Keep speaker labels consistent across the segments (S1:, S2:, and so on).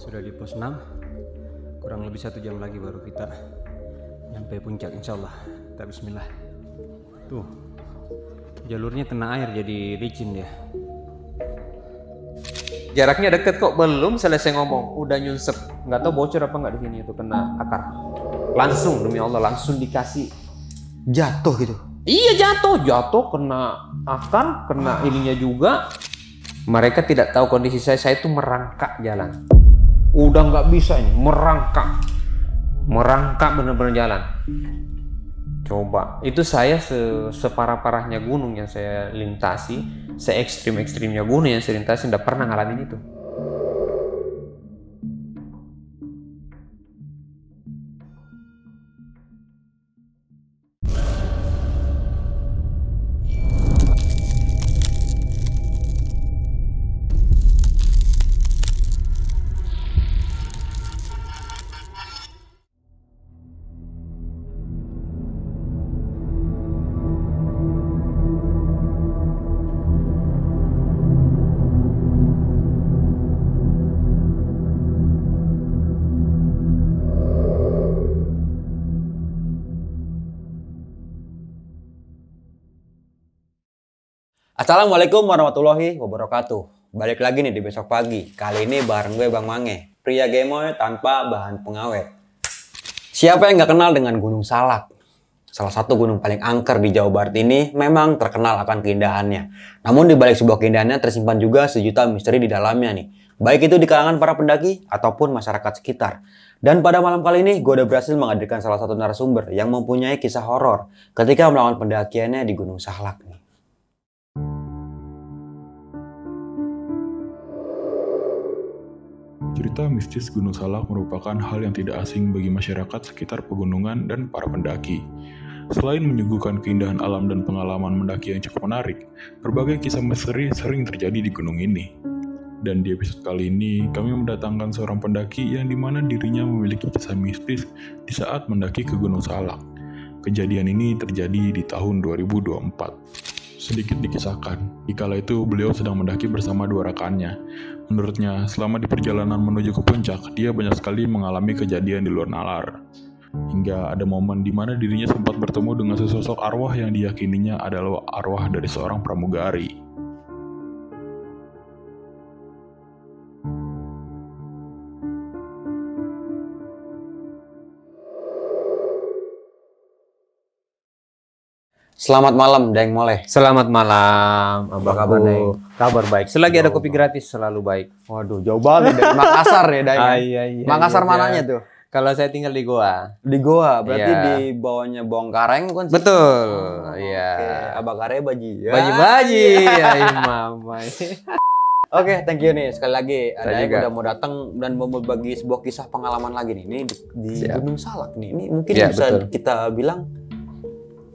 S1: Sudah di pos 6, kurang lebih 1 jam lagi baru kita nyampe puncak insyaallah. Kita bismillah. Tuh, jalurnya kena air jadi licin dia.
S2: Jaraknya deket kok, belum selesai ngomong udah nyunsep. Nggak tahu bocor apa nggak di sini, itu kena akar. Langsung demi Allah langsung dikasih
S1: Jatuh gitu.
S2: Iya, jatuh kena akar, kena ininya juga. Mereka tidak tahu kondisi saya itu merangkak jalan. Udah nggak bisa ini, merangkak bener-bener jalan. Coba, itu saya separah-parahnya gunung yang saya lintasi, se-ekstrim-ekstrimnya gunung yang saya lintasi, nggak pernah ngalamin itu.
S1: Assalamualaikum warahmatullahi wabarakatuh. Balik lagi nih di besok pagi. Kali ini bareng gue Bang Mange, pria gemoy tanpa bahan pengawet. Siapa yang nggak kenal dengan Gunung Salak? Salah satu gunung paling angker di Jawa Barat ini memang terkenal akan keindahannya. Namun di balik sebuah keindahannya tersimpan juga sejuta misteri di dalamnya nih. Baik itu di kalangan para pendaki ataupun masyarakat sekitar. Dan pada malam kali ini gue udah berhasil menghadirkan salah satu narasumber yang mempunyai kisah horor ketika melakukan pendakiannya di Gunung Salak nih.
S3: Cerita mistis Gunung Salak merupakan hal yang tidak asing bagi masyarakat sekitar pegunungan dan para pendaki. Selain menyuguhkan keindahan alam dan pengalaman mendaki yang cukup menarik, berbagai kisah misteri sering terjadi di gunung ini. Dan di episode kali ini, kami mendatangkan seorang pendaki yang dimana dirinya memiliki kisah mistis di saat mendaki ke Gunung Salak. Kejadian ini terjadi di tahun 2024. Sedikit dikisahkan, dikala itu beliau sedang mendaki bersama 2 rekannya. Menurutnya, selama di perjalanan menuju ke puncak, dia banyak sekali mengalami kejadian di luar nalar. Hingga ada momen di mana dirinya sempat bertemu dengan sesosok arwah yang diyakininya adalah arwah dari seorang pramugari.
S1: Selamat malam, Daeng Moleh.
S2: Selamat malam,
S1: Apa kabar, Daeng?
S2: Kabar baik. Selagi ada kopi gratis selalu baik.
S1: Waduh, jauh banget dari Makassar ya, Daeng.
S2: Iya.
S1: Makassar mananya tuh?
S2: Kalau saya tinggal di Goa.
S1: Di Goa, berarti
S2: Iya.
S1: di bawahnya Bongkareng bukan sih?
S2: Betul.
S1: Iya.
S2: Iya.
S1: Abakare baji.
S2: Baji-baji. Ya, mama.
S1: Oke, thank you nih sekali lagi.
S2: Saya
S1: Daeng
S2: juga.
S1: udah mau datang dan mau berbagi sebuah kisah pengalaman lagi nih. Ini di
S2: Siap.
S1: Gunung Salak nih. Ini mungkin
S2: Iya,
S1: bisa
S2: betul.
S1: kita bilang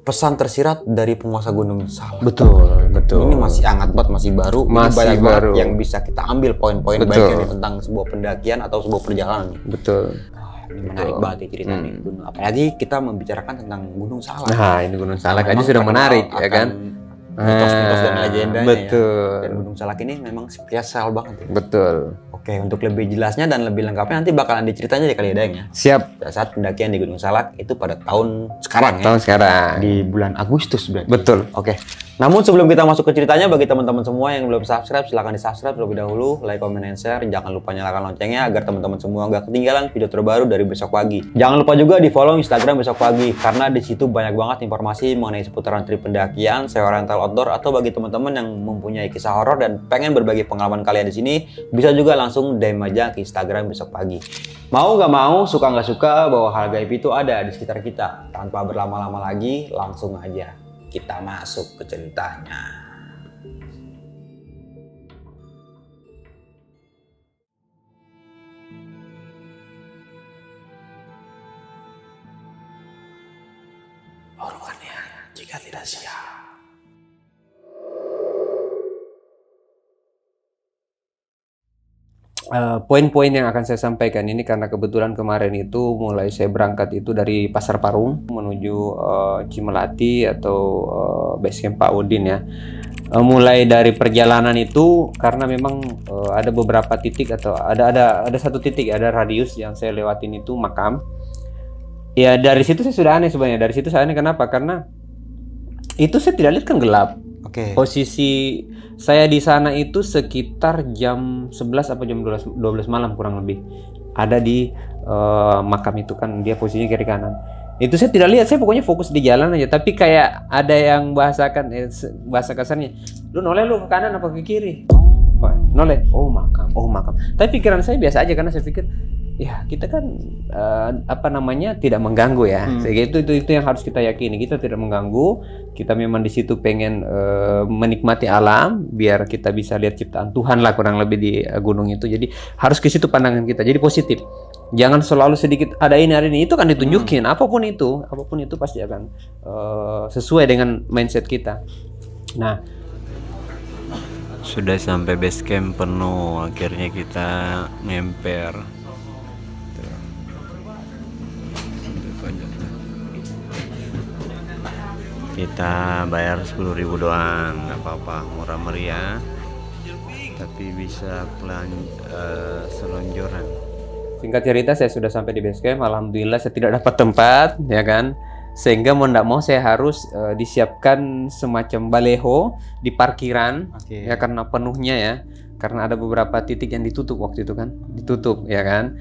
S1: pesan tersirat dari penguasa Gunung Salak.
S2: Betul.
S1: Ini masih hangat banget, masih baru. Ini
S2: Masih
S1: banyak banget
S2: baru.
S1: yang bisa kita ambil poin-poin
S2: Betul.
S1: baiknya nih tentang sebuah pendakian atau sebuah perjalanan nih.
S2: Betul.
S1: Ini menarik banget ya cerita nih. Apalagi kita membicarakan tentang Gunung Salak.
S2: Nah, ini Gunung Salak aja
S1: Memang
S2: sudah
S1: terkenal
S2: menarik, ya
S1: akan
S2: kan?
S1: mitos-mitos dan legendanya
S2: betul.
S1: ya. Dan Gunung Salak ini memang spesial banget ya.
S2: Betul.
S1: Oke, untuk lebih jelasnya dan lebih lengkapnya nanti bakalan diceritanya di kali ya, Daeng ya.
S2: Siap.
S1: Pada saat pendakian di Gunung Salak itu pada tahun sekarang ya.
S2: Tahun sekarang.
S1: Di bulan Agustus berarti.
S2: Betul.
S1: Oke. Namun sebelum kita masuk ke ceritanya, bagi teman-teman semua yang belum subscribe, silahkan di-subscribe terlebih dahulu, like, comment, and share. Jangan lupa nyalakan loncengnya agar teman-teman semua nggak ketinggalan video terbaru dari Besok Pagi. Jangan lupa juga di-follow Instagram Besok Pagi, karena di situ banyak banget informasi mengenai seputaran trip pendakian, sewa rental outdoor, atau bagi teman-teman yang mempunyai kisah horor dan pengen berbagi pengalaman kalian di sini, bisa juga langsung DM aja ke Instagram Besok Pagi. Mau nggak mau, suka nggak suka, bahwa hal gaib itu ada di sekitar kita. Tanpa berlama-lama lagi, langsung aja kita masuk ke ceritanya. Lakukannya jika tidak siap.
S2: Poin-poin yang akan saya sampaikan ini karena kebetulan kemarin itu mulai saya berangkat itu dari Pasar Parung menuju Cimelati atau base camp Pak Udin ya. mulai dari perjalanan itu karena memang ada beberapa titik atau ada satu titik, ada radius yang saya lewatin itu makam. Ya dari situ saya sudah aneh sebenarnya. Dari situ saya aneh kenapa? Karena itu saya tidak lihat kan gelap.
S1: Oke.
S2: Posisi saya di sana itu sekitar jam 11 apa jam 12 malam kurang lebih. Ada di makam itu kan dia posisinya kiri kanan. Itu saya tidak lihat, saya pokoknya fokus di jalan aja. Tapi kayak ada yang bahasakan bahasa kasarnya, lu noleh lu ke kanan apa ke kiri? Noleh, oh makam. Tapi pikiran saya biasa aja karena saya pikir ya kita kan tidak mengganggu ya. Sehingga itu yang harus kita yakini, kita tidak mengganggu. Kita memang di situ pengen menikmati alam biar kita bisa lihat ciptaan Tuhan lah kurang lebih di gunung itu. Jadi harus ke situ pandangan kita. Jadi positif. Jangan selalu sedikit ada ini itu kan ditunjukin. Apapun itu pasti akan sesuai dengan mindset kita. Nah,
S4: sudah sampai base camp penuh, akhirnya kita ngemper. Kita bayar 10.000 doang, nggak apa-apa, murah meriah, tapi bisa selonjoran.
S2: Singkat cerita saya sudah sampai di base camp. Alhamdulillah saya tidak dapat tempat, ya kan. Sehingga mau tidak mau saya harus disiapkan semacam baleho di parkiran, ya karena penuhnya ya. Karena ada beberapa titik yang ditutup waktu itu kan, ditutup ya kan.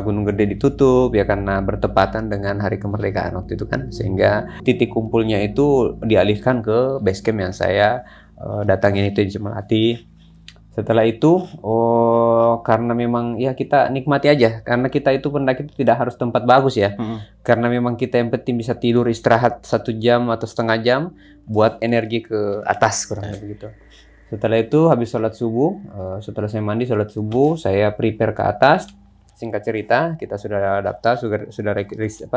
S2: Gunung Gede ditutup ya karena bertepatan dengan Hari Kemerdekaan waktu itu kan. Sehingga titik kumpulnya itu dialihkan ke base camp yang saya datangin itu di Cemelati. Setelah itu, karena memang ya kita nikmati aja, karena kita itu pendaki itu tidak harus tempat bagus ya, karena memang kita yang penting bisa tidur istirahat 1 jam atau setengah jam, buat energi ke atas kurang lebih gitu. Setelah itu habis sholat subuh, setelah saya mandi sholat subuh, saya prepare ke atas. Singkat cerita, kita sudah daftar, sudah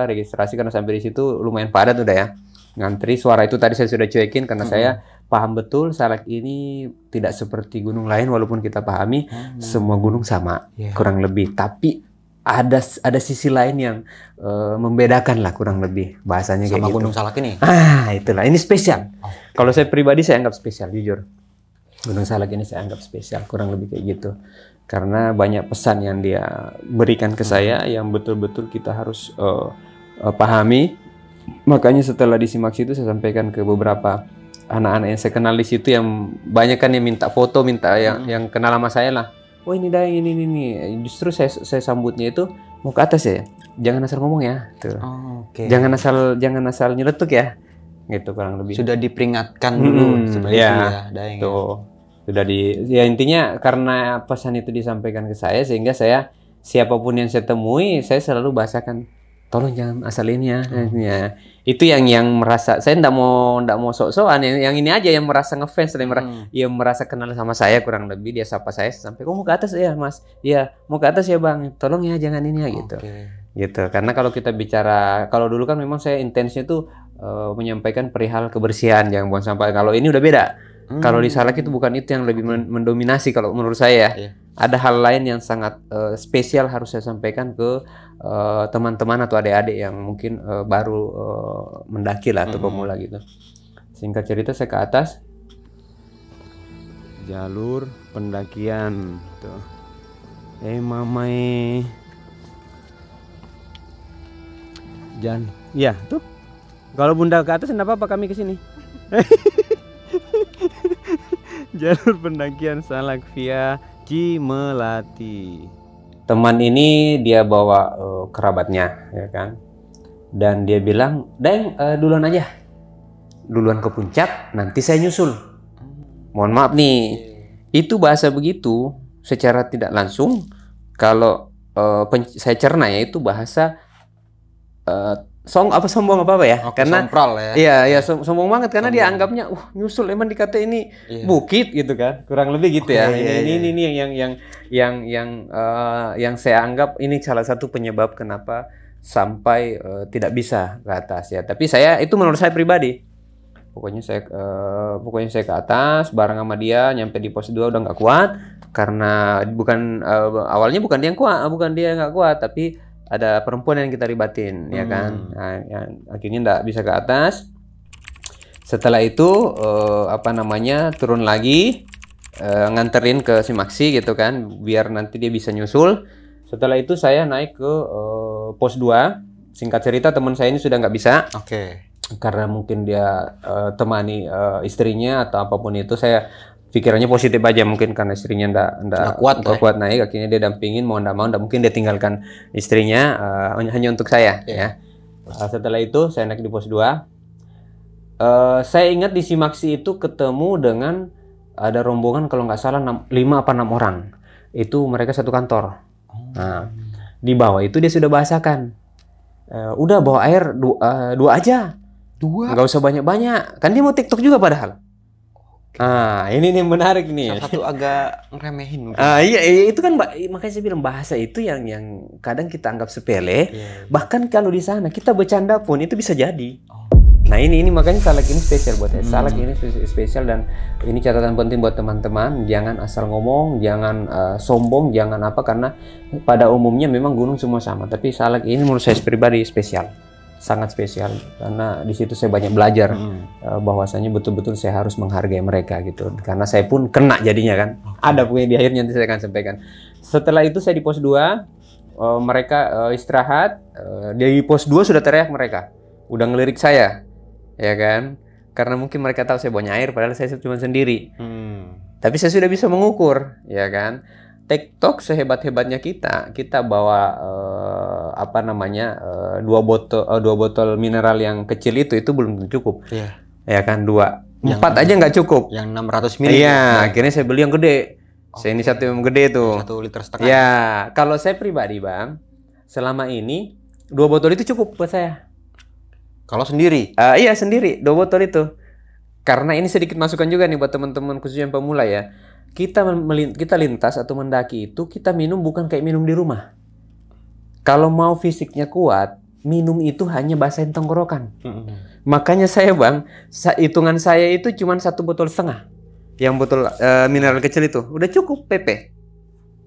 S2: registrasi karena sampai di situ lumayan padat udah ya. Ngantri, suara itu tadi saya sudah cuekin karena saya paham betul Salak ini tidak seperti gunung lain walaupun kita pahami semua gunung sama kurang lebih, tapi ada sisi lain yang membedakan lah kurang lebih bahasanya
S1: sama
S2: kayak
S1: Gunung
S2: gitu.
S1: Salak ini.
S2: Itulah ini spesial. Kalau saya pribadi saya anggap spesial jujur. Gunung Salak ini saya anggap spesial kurang lebih kayak gitu. Karena banyak pesan yang dia berikan ke saya yang betul-betul kita harus pahami. Makanya setelah disimak situ saya sampaikan ke beberapa anak-anak yang saya kenal di situ yang banyak kan yang minta foto, minta yang kenal sama saya lah. Oh ini dah ini. Justru saya sambutnya itu mau ke atas ya. Jangan asal ngomong ya. Tuh. Jangan asal nyeletuk ya. Gitu kurang lebih.
S1: Sudah diperingatkan dulu seperti itu ya, Daeng.
S2: Tuh. Sudah ya intinya karena pesan itu disampaikan ke saya sehingga saya siapapun yang saya temui saya selalu bahasakan tolong jangan asal ini ya. Itu yang merasa saya ndak mau sok-sokan yang ini aja yang merasa ngefans yang merasa kenal sama saya kurang lebih dia sapa saya sampai mau ke atas ya Mas. Iya, mau ke atas ya Bang. Tolong ya jangan ini ya gitu. Gitu. Karena kalau kita bicara kalau dulu kan memang saya intensnya tuh menyampaikan perihal kebersihan jangan buang sampah. Kalau ini udah beda. Kalau di Salak itu bukan itu yang lebih mendominasi kalau menurut saya. Ada hal lain yang sangat spesial harus saya sampaikan ke teman-teman atau adik-adik yang mungkin baru mendaki lah atau pemula gitu. Singkat cerita saya ke atas.
S4: Jalur pendakian tuh. Mamai. Iya tuh. Kalau Bunda ke atas enggak apa-apa kami ke sini. Jalur pendakian Salak via Cimelati.
S2: Teman ini dia bawa kerabatnya, ya kan? Dan dia bilang, Daeng duluan aja, duluan ke puncak, nanti saya nyusul. Mohon maaf nih, itu bahasa begitu secara tidak langsung. Kalau saya cerna ya itu bahasa sombong apa ya? Karena iya sombong banget karena dia anggapnya nyusul emang dikata ini bukit gitu kan, kurang lebih gitu ya. Ini yang saya anggap ini salah satu penyebab kenapa sampai tidak bisa ke atas ya. Tapi saya itu menurut saya pribadi. Pokoknya saya ke atas bareng sama dia nyampe di pos 2 udah nggak kuat karena awalnya bukan dia nggak kuat tapi ada perempuan yang kita ribatin ya kan. Nah, akhirnya nggak bisa ke atas. Setelah itu apa namanya, turun lagi, nganterin ke Simaksi gitu kan, biar nanti dia bisa nyusul. Setelah itu saya naik ke pos 2. Singkat cerita teman saya ini sudah nggak bisa.
S1: Oke.
S2: Karena mungkin dia temani istrinya atau apapun itu. Saya pikirannya positif aja, mungkin karena istrinya nggak kuat naik, akhirnya dia dampingin, mau nggak mau nggak mungkin dia tinggalkan istrinya hanya untuk saya. Ya. Setelah itu saya naik di pos 2. Saya ingat di Simaksi itu ketemu dengan ada rombongan kalau nggak salah 5 apa 6 orang. Itu mereka satu kantor. Nah, di bawah itu dia sudah bahasakan. Udah bawa air 2 aja. 2? Nggak usah banyak-banyak. Kan dia mau TikTok juga padahal. Ah, ini nih menarik nih.
S1: Salah satu agak ngeremehin.
S2: Iya, itu kan makanya saya bilang bahasa itu yang kadang kita anggap sepele. Bahkan kalau di sana kita bercanda pun itu bisa jadi. Nah ini makanya Salak ini spesial buat saya. Salak ini spesial, dan ini catatan penting buat teman-teman. Jangan asal ngomong, jangan sombong, jangan apa, karena pada umumnya memang gunung semua sama. Tapi Salak ini menurut saya pribadi spesial, sangat spesial, karena di situ saya banyak belajar bahwasanya betul-betul saya harus menghargai mereka gitu. Karena saya pun kena jadinya kan. Ada pokoknya di akhirnya nanti saya akan sampaikan. Setelah itu saya di pos 2, mereka istirahat. Di pos 2 sudah teriak mereka, udah ngelirik saya. Ya kan, karena mungkin mereka tahu saya banyak air, padahal saya cuma sendiri. Tapi saya sudah bisa mengukur, ya kan. TikTok sehebat-hebatnya kita bawa apa namanya 2 botol mineral yang kecil itu belum cukup. Ya kan, 4 aja nggak cukup.
S1: Yang 600 ml.
S2: Iya, akhirnya saya beli yang gede. Saya ini satu yang gede tuh.
S1: 1,5 liter.
S2: Ya, kalau saya pribadi Bang, selama ini 2 botol itu cukup buat saya.
S1: Kalau sendiri?
S2: Iya sendiri, 2 botol itu. Karena ini sedikit masukan juga nih buat teman-teman khususnya yang pemula ya. Kita lintas atau mendaki itu kita minum bukan kayak minum di rumah. Kalau mau fisiknya kuat, minum itu hanya basahin tenggorokan. Makanya saya Bang, hitungan saya itu cuma 1,5 botol. Yang botol mineral kecil itu udah cukup PP.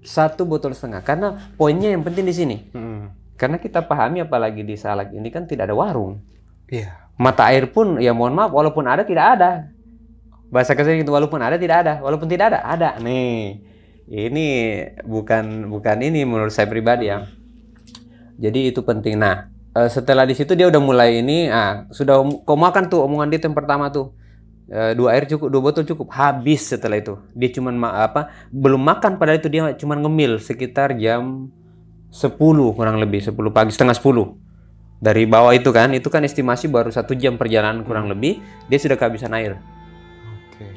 S2: 1,5 botol. Karena poinnya yang penting di sini. Karena kita pahami apalagi di Salak ini kan tidak ada warung. Mata air pun ya mohon maaf, walaupun ada tidak ada. Bahasa kasar gitu, walaupun ada tidak ada, walaupun tidak ada. Nih, ini bukan ini menurut saya pribadi ya. Jadi itu penting. Nah, setelah di situ dia udah mulai ini, sudah kau makan tuh omongan dia yang pertama tuh. 2 air cukup, 2 botol cukup. Habis setelah itu. Dia cuman belum makan, padahal itu dia cuman ngemil sekitar jam 10 kurang lebih, 10 pagi, setengah 10. Dari bawah itu kan estimasi baru 1 jam perjalanan kurang lebih, dia sudah kehabisan air.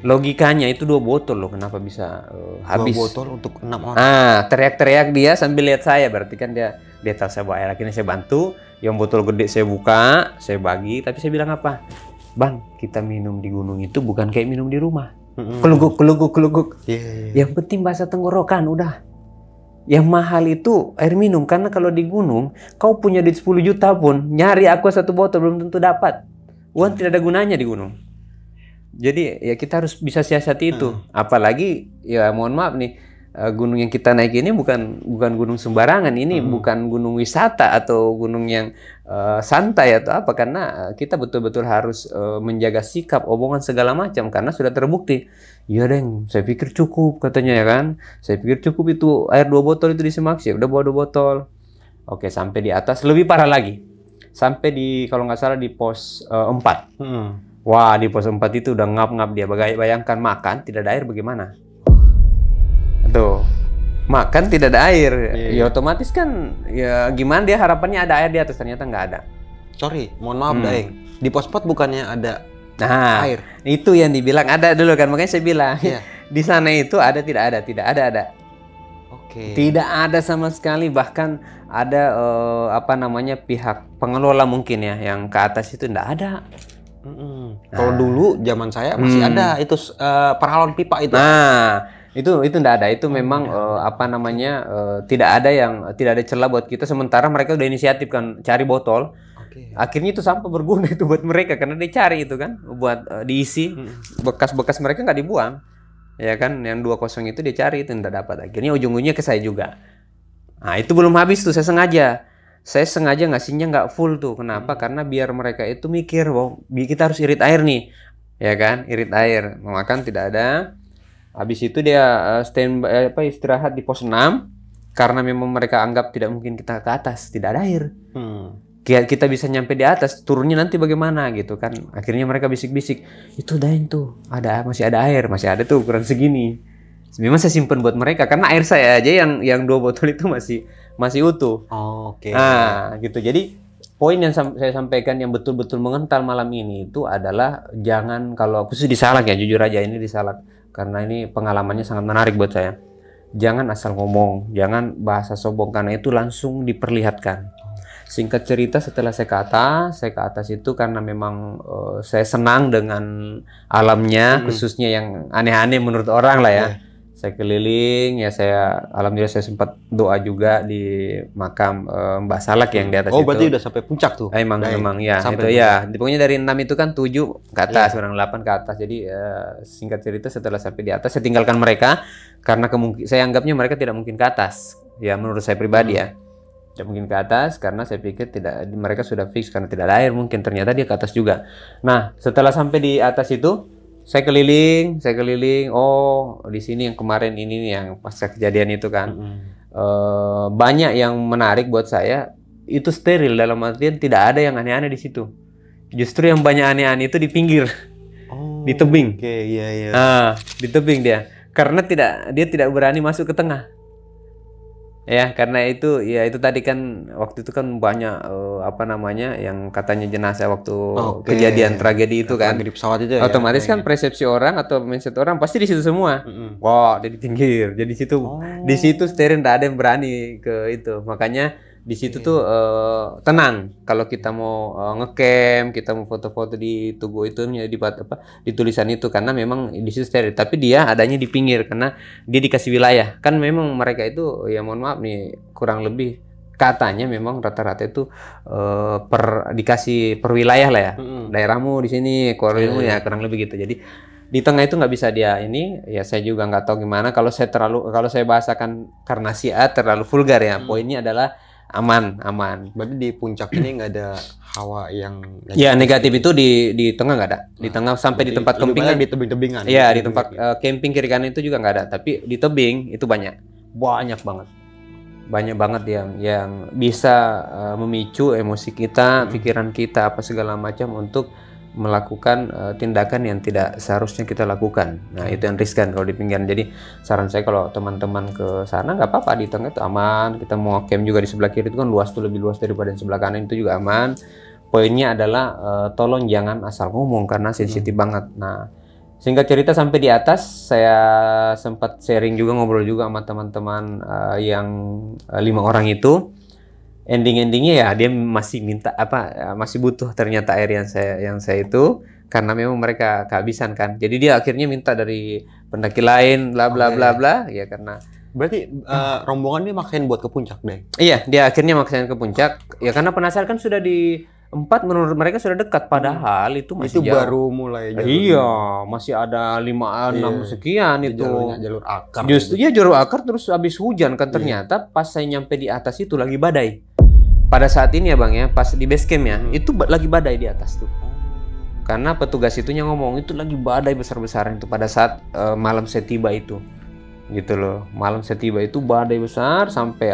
S2: Logikanya itu 2 botol loh, kenapa bisa habis?
S1: 2 botol untuk 6 orang.
S2: Teriak-teriak dia sambil lihat saya, berarti kan dia tahu saya bawa air. Akhirnya saya bantu, yang botol gede saya buka, saya bagi, tapi saya bilang apa? Bang, kita minum di gunung itu bukan kayak minum di rumah. Keluguk. Yang penting bahasa tenggorokan udah. Yang mahal itu air minum, karena kalau di gunung kau punya duit 10 juta pun nyari aqua 1 botol belum tentu dapat. Uang tidak ada gunanya di gunung. Jadi ya kita harus bisa siasati itu. Apalagi ya mohon maaf nih, gunung yang kita naik ini bukan gunung sembarangan. Ini bukan gunung wisata atau gunung yang santai atau apa, karena kita betul-betul harus menjaga sikap, omongan segala macam, karena sudah terbukti. Iya Deng, saya pikir cukup katanya ya kan. Saya pikir cukup itu air 2 botol itu di Simaksi, udah bawa 2 botol. Oke, sampai di atas lebih parah lagi. Sampai di kalau nggak salah di pos 4. Wah, di pos 4 itu udah ngap-ngap dia. Bayangkan makan tidak ada air bagaimana? Tuh. Makan tidak ada air. Ya otomatis kan ya gimana dia harapannya ada air di atas, ternyata nggak ada.
S1: Sorry, mohon maaf Daeng. Di pos 4 bukannya ada air?
S2: Itu yang dibilang ada dulu kan, makanya saya bilang di sana itu ada tidak ada. Tidak ada sama sekali, bahkan ada pihak pengelola mungkin ya yang ke atas itu tidak ada.
S1: Kalau dulu zaman saya masih ada itu peralon pipa itu.
S2: Itu tidak ada. Itu memang tidak ada celah buat kita, sementara mereka udah inisiatif kan cari botol. Akhirnya itu sampah berguna itu buat mereka, karena dia cari itu kan buat diisi. Bekas-bekas mereka nggak dibuang. Ya kan, yang 20 itu dia cari, itu tidak dapat. Akhirnya ujung-ujungnya ke saya juga. Nah, itu belum habis tuh, saya sengaja ngasihnya nggak full tuh. Kenapa? Karena biar mereka itu mikir, wow, kita harus irit air nih. ya kan, irit air, makan tidak ada. Habis itu dia istirahat di pos 6 karena memang mereka anggap tidak mungkin kita ke atas, tidak ada air. Kita bisa nyampe di atas, turunnya nanti bagaimana gitu kan. Akhirnya mereka bisik-bisik, itu Daeng tuh, masih ada air, masih ada tuh ukuran segini. Memang saya simpen buat mereka karena air saya aja yang 2 botol itu masih utuh.
S1: Oke.
S2: Nah, gitu. Jadi poin yang saya sampaikan yang betul-betul mengental malam ini itu adalah jangan, kalau khusus di Salak ya, jujur aja ini di Salak karena ini pengalamannya sangat menarik buat saya. Jangan asal ngomong, jangan bahasa sombong karena itu langsung diperlihatkan. Singkat cerita, setelah saya ke atas itu karena memang saya senang dengan alamnya, khususnya yang aneh-aneh menurut orang lah ya. Saya keliling, ya alhamdulillah saya sempat doa juga di makam Mbak Salak yang di atas itu.
S1: Oh, berarti udah sampai puncak tuh?
S2: Emang ya, itu ya. Pokoknya dari 6 itu kan 7 ke atas, orang 8 ke atas. Jadi singkat cerita setelah sampai di atas, saya tinggalkan mereka karena saya anggapnya mereka tidak mungkin ke atas. Ya menurut saya pribadi ya. Tidak mungkin ke atas karena saya pikir mereka sudah fix karena tidak ada air, mungkin ternyata dia ke atas juga. Nah, setelah sampai di atas itu saya keliling, oh di sini yang kemarin ini nih yang pasca kejadian itu kan. Banyak yang menarik buat saya, itu steril dalam artian tidak ada yang aneh-aneh di situ. Justru yang banyak aneh-aneh itu di pinggir. Di tebing.
S1: Oke, iya.
S2: Di tebing dia. Karena dia tidak berani masuk ke tengah. Ya, karena itu tadi kan waktu itu kan banyak yang katanya jenazah waktu kejadian tragedi itu kan.
S1: Di pesawat itu ya.
S2: Otomatis kan persepsi orang atau mindset orang pasti di situ semua. Wah, dia di pinggir. Jadi di situ steril, tidak ada yang berani ke itu. Makanya di situ tuh tenang. Kalau kita mau ngecamp, kita mau foto-foto di tugu itu di tulisan itu karena memang di situ steril. Tapi dia adanya di pinggir karena dia dikasih wilayah. Kan memang mereka itu ya mohon maaf nih kurang lebih katanya memang rata-rata itu dikasih per wilayah lah ya. Daerahmu di sini, keluargamu ya kurang lebih gitu. Jadi di tengah itu nggak bisa dia ini, ya saya juga nggak tahu gimana. Kalau saya bahasakan karena terlalu vulgar ya. Poinnya adalah aman.
S1: Berarti di puncak ini nggak ada hawa yang
S2: negatif itu di tengah nggak ada. Di tengah sampai di tempat camping
S1: di tebing-tebingan.
S2: Iya, di tempat camping kiri kanan itu juga nggak ada. Tapi di tebing itu banyak banget yang bisa memicu emosi kita, pikiran kita apa segala macam untuk melakukan tindakan yang tidak seharusnya kita lakukan. Nah, itu yang riskan kalau di pinggiran. Jadi saran saya kalau teman-teman ke sana nggak apa-apa, di tengah itu aman. Kita mau camp juga di sebelah kiri itu kan lebih luas daripada yang sebelah kanan, itu juga aman. Poinnya adalah tolong jangan asal ngomong karena sensitif banget. Nah, singkat cerita sampai di atas saya sempat sharing juga, ngobrol juga sama teman-teman yang 5 orang itu. Endingnya ya dia masih minta masih butuh ternyata air yang saya itu karena memang mereka kehabisan kan. Jadi dia akhirnya minta dari pendaki lain bla bla bla bla ya karena
S1: berarti rombongan dia maksain buat ke puncak deh.
S2: Iya, dia akhirnya maksain ke puncak ya karena penasaran kan sudah di 4 menurut mereka sudah dekat padahal itu masih jauh.
S1: Baru mulai jalur.
S2: Iya, masih ada 5-6 sekian itu.
S1: Jalur akar.
S2: Justru ya jalur akar terus habis hujan kan ternyata pas saya nyampe di atas itu lagi badai. Pada saat ini ya Bang ya, pas di base camp ya, itu lagi badai di atas tuh. Karena petugas itunya ngomong itu lagi badai besar-besaran itu pada saat malam saya tiba itu. Gitu loh. Malam saya tiba itu badai besar sampai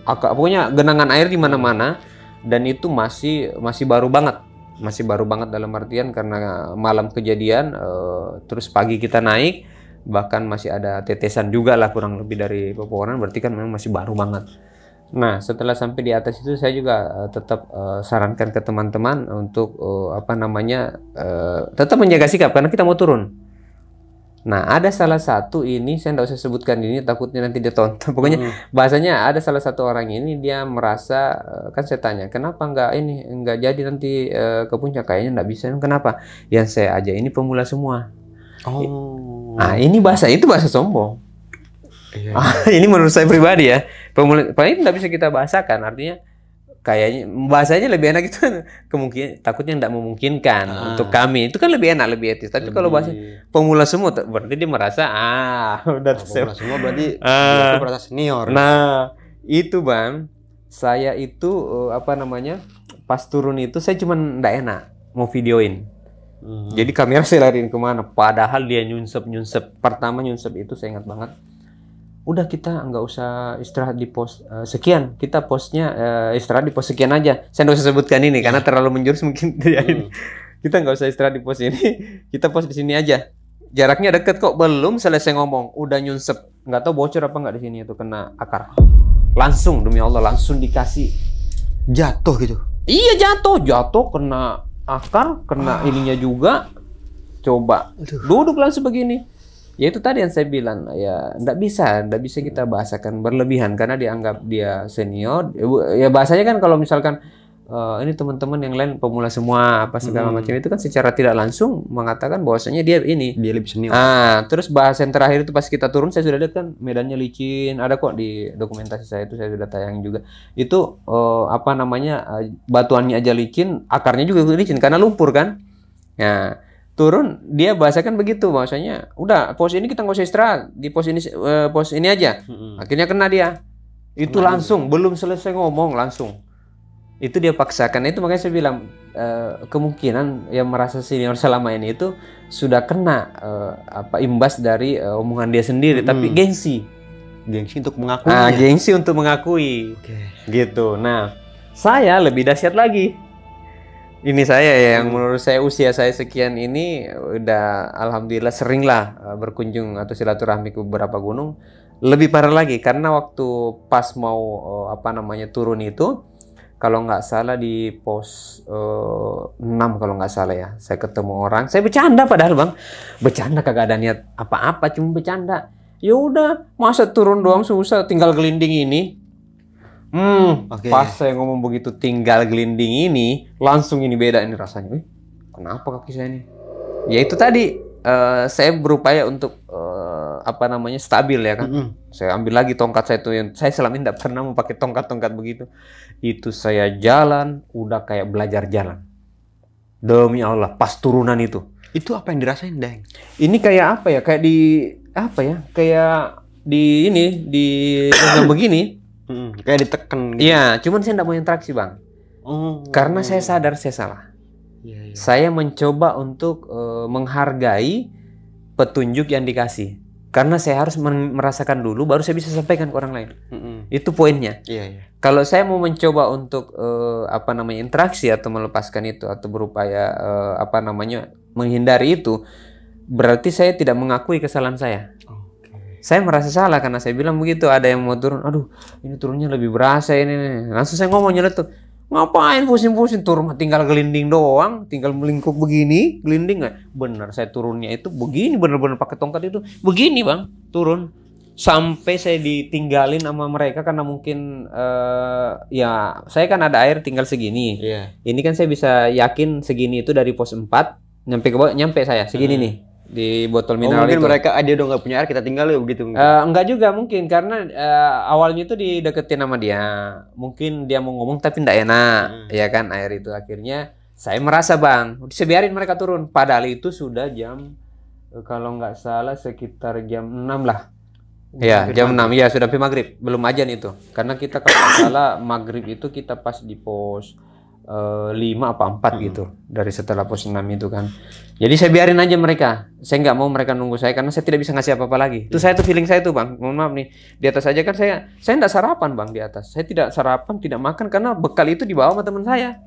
S2: pokoknya genangan air di mana-mana dan itu masih baru banget. Masih baru banget dalam artian karena malam kejadian terus pagi kita naik bahkan masih ada tetesan juga lah kurang lebih dari pepohonan, berarti kan memang masih baru banget. Nah, setelah sampai di atas itu saya juga tetap sarankan ke teman-teman untuk tetap menjaga sikap karena kita mau turun. Nah, ada salah satu ini saya tidak usah sebutkan ini takutnya nanti dia tonton. Pokoknya bahasanya ada salah satu orang ini dia merasa kan saya tanya, "Kenapa enggak jadi nanti ke puncak?" Kayaknya enggak bisa. Kenapa? Yang saya aja ini pemula semua. Nah, ini bahasa sombong. Iya. Ini menurut saya pribadi ya. Paling nggak bisa kita bahasakan, artinya kayaknya bahasanya lebih enak itu kemungkinan takutnya nggak memungkinkan untuk kami itu kan lebih enak, lebih etis. Tapi kalau bahasa pemula semua berarti dia merasa udah
S1: pemula semua berarti dia merasa senior.
S2: Nah itu Bang, saya itu pas turun itu saya cuma nggak enak mau videoin Jadi kamera saya lariin kemana? Padahal dia nyunsep. Pertama nyunsep itu saya ingat banget. Udah kita nggak usah istirahat di pos sekian. Kita posnya istirahat di pos sekian aja. Saya nggak usah sebutkan ini karena terlalu menjurus mungkin. Kita nggak usah istirahat di pos ini. Kita pos di sini aja. Jaraknya deket kok. Belum selesai ngomong, udah nyunsep. Nggak tahu bocor apa nggak di sini itu kena akar. Langsung demi Allah langsung dikasih.
S1: Jatuh gitu.
S2: Iya jatuh kena akar, kena ininya juga. Coba duduk langsung begini. Ya itu tadi yang saya bilang, ya nggak bisa kita bahasakan berlebihan karena dianggap dia senior. Ya bahasanya kan kalau misalkan ini teman-teman yang lain pemula semua apa segala macam itu kan secara tidak langsung mengatakan bahwasanya dia lebih senior. Terus bahasa yang terakhir itu pas kita turun saya sudah lihat kan medannya licin, ada kok di dokumentasi saya itu saya sudah tayang juga. Itu apa namanya batuannya aja licin, akarnya juga licin karena lumpur kan. Nah, turun dia bahasakan begitu bahwasanya udah pos ini kita nggak usah istirahat, di pos ini aja. Akhirnya kena dia. Itu langsung belum selesai ngomong langsung. Itu dia paksakan. Itu makanya saya bilang kemungkinan yang merasa senior selama ini itu sudah kena imbas dari omongan dia sendiri, tapi gengsi
S1: untuk mengakui.
S2: Gengsi untuk mengakui. Gitu. Nah, saya lebih dahsyat lagi. Ini saya yang menurut saya usia saya sekian ini udah alhamdulillah sering lah berkunjung atau silaturahmi ke beberapa gunung. Lebih parah lagi karena waktu pas mau turun itu, kalau nggak salah di pos 6 kalau nggak salah ya, saya ketemu orang, saya bercanda padahal bang, bercanda kagak ada niat apa-apa, cuma bercanda. Ya udah, masa turun doang susah, tinggal gelinding ini. Pas saya ngomong begitu tinggal gelinding ini, langsung ini beda ini rasanya. Kenapa kaki saya ini? Ya itu tadi, saya berupaya untuk stabil ya kan. Saya ambil lagi tongkat saya itu yang saya selama ini tidak pernah mau pakai tongkat begitu. Itu saya jalan udah kayak belajar jalan. Demi Allah, pas turunan itu.
S1: Itu apa yang dirasain, Deng?
S2: Ini kayak apa ya? Kayak di begini.
S1: Kayak ditekan gitu.
S2: Iya, cuman saya tidak mau interaksi, Bang. Karena saya sadar saya salah. Saya mencoba untuk menghargai petunjuk yang dikasih. Karena saya harus merasakan dulu, baru saya bisa sampaikan ke orang lain. Itu poinnya. Kalau saya mau mencoba untuk interaksi atau melepaskan itu atau berupaya menghindari itu, berarti saya tidak mengakui kesalahan saya. Saya merasa salah karena saya bilang begitu. Ada yang mau turun, aduh ini turunnya lebih berasa ini. Langsung saya ngomong nyeletuk, ngapain pusing-pusing turun, tinggal gelinding doang, tinggal melingkup begini, gelinding nggak? Bener, saya turunnya itu begini, bener-bener pakai tongkat itu, begini bang, turun. Sampai saya ditinggalin sama mereka karena mungkin ya saya kan ada air tinggal segini. Ini kan saya bisa yakin segini itu dari pos 4 nyampe saya segini nih. Di botol mineral
S1: mungkin
S2: itu.
S1: Mereka dia udah nggak punya air, kita tinggal ya begitu.
S2: Enggak juga mungkin karena awalnya itu dideketin sama dia. Mungkin dia mau ngomong tapi enggak enak, ya kan air itu. Akhirnya saya merasa bang, saya biarin mereka turun. Padahal itu sudah jam kalau nggak salah sekitar jam 6 lah. Ya jam 6 ya sudah maghrib, belum ajan itu. Karena kita kalau nggak salah maghrib itu kita pas di pos 5 apa 4 gitu dari setelah pos 6 itu kan. Jadi saya biarin aja mereka. Saya nggak mau mereka nunggu saya karena saya tidak bisa ngasih apa-apa lagi. Itu saya tuh feeling saya tuh bang. Mohon maaf nih. Di atas aja kan saya nggak sarapan bang di atas. Saya tidak sarapan, tidak makan karena bekal itu dibawa sama teman saya.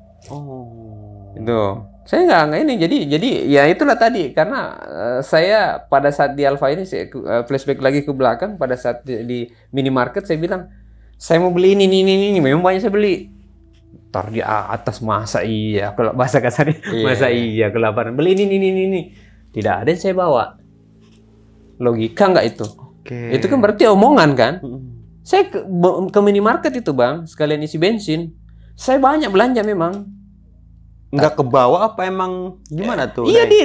S2: Itu. Saya nggak ini. Jadi ya itulah tadi karena saya pada saat di Alfa ini saya flashback lagi ke belakang pada saat di minimarket saya bilang saya mau beli ini. Memang banyak saya beli. Tar di atas masa iya kalau bahasa kasarnya masa iya kelaparan beli ini tidak ada yang saya bawa. Logika nggak itu? Itu kan berarti omongan kan. Saya ke minimarket itu bang sekalian isi bensin. Saya banyak belanja memang.
S1: Nggak ke bawah apa emang gimana tuh?
S2: Iya di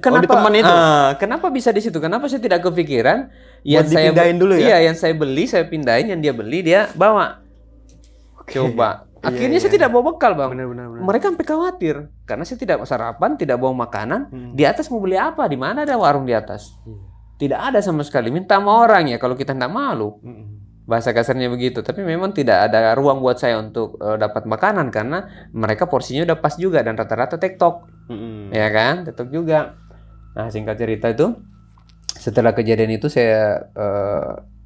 S2: kenapa
S1: di teman itu?
S2: Kenapa bisa di situ? Kenapa saya tidak kepikiran?
S1: Yang saya pindahin dulu ya?
S2: Iya yang saya beli saya pindahin, yang dia beli dia bawa. Coba. Akhirnya saya tidak bawa bekal bang.
S1: Benar.
S2: Mereka sampai khawatir karena saya tidak sarapan, tidak bawa makanan. Di atas mau beli apa? Di mana ada warung di atas? Tidak ada sama sekali. Minta sama orang ya kalau kita tidak malu. Bahasa kasarnya begitu. Tapi memang tidak ada ruang buat saya untuk dapat makanan karena mereka porsinya udah pas juga dan rata-rata tektok. ya kan, tutup juga. Nah, singkat cerita itu setelah kejadian itu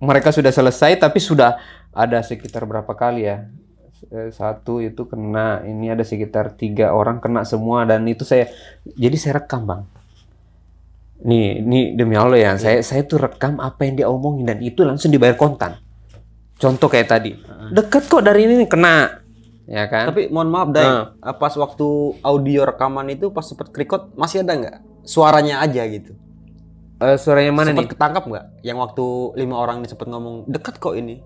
S2: mereka sudah selesai, tapi sudah ada sekitar berapa kali ya, satu itu kena, ini ada sekitar 3 orang kena semua, dan itu saya rekam bang. Nih demi Allah ya, saya tuh rekam apa yang dia omongin dan itu langsung dibayar kontan. Contoh kayak tadi, dekat kok dari ini kena, ya kan?
S1: Tapi mohon maaf Day, pas waktu audio rekaman itu pas sempet record masih ada nggak suaranya aja gitu?
S2: Suaranya mana nih?
S1: Sempet ketangkap nggak? Yang waktu 5 orang ini sempet ngomong dekat kok ini?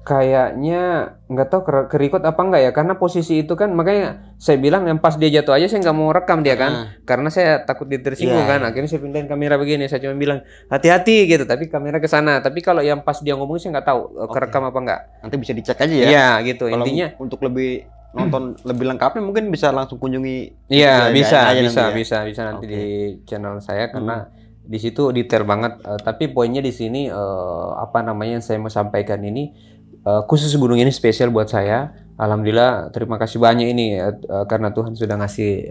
S2: Kayaknya nggak tahu ke-record apa enggak ya, karena posisi itu kan, makanya saya bilang yang pas dia jatuh aja saya nggak mau rekam dia kan, karena saya takut dia tersinggung kan. Akhirnya saya pindahin kamera begini, saya cuma bilang hati-hati gitu, tapi kamera ke sana. Tapi kalau yang pas dia ngomong saya nggak tahu kerekam apa enggak.
S1: Nanti bisa dicek aja ya.
S2: Iya gitu. Kalau intinya
S1: untuk lebih nonton lebih lengkapnya mungkin bisa langsung kunjungi.
S2: Iya bisa nanti di channel saya, karena di situ detail banget. Tapi poinnya di sini apa namanya yang saya mau sampaikan ini. Khusus gunung ini spesial buat saya. Alhamdulillah, terima kasih banyak ini karena Tuhan sudah ngasih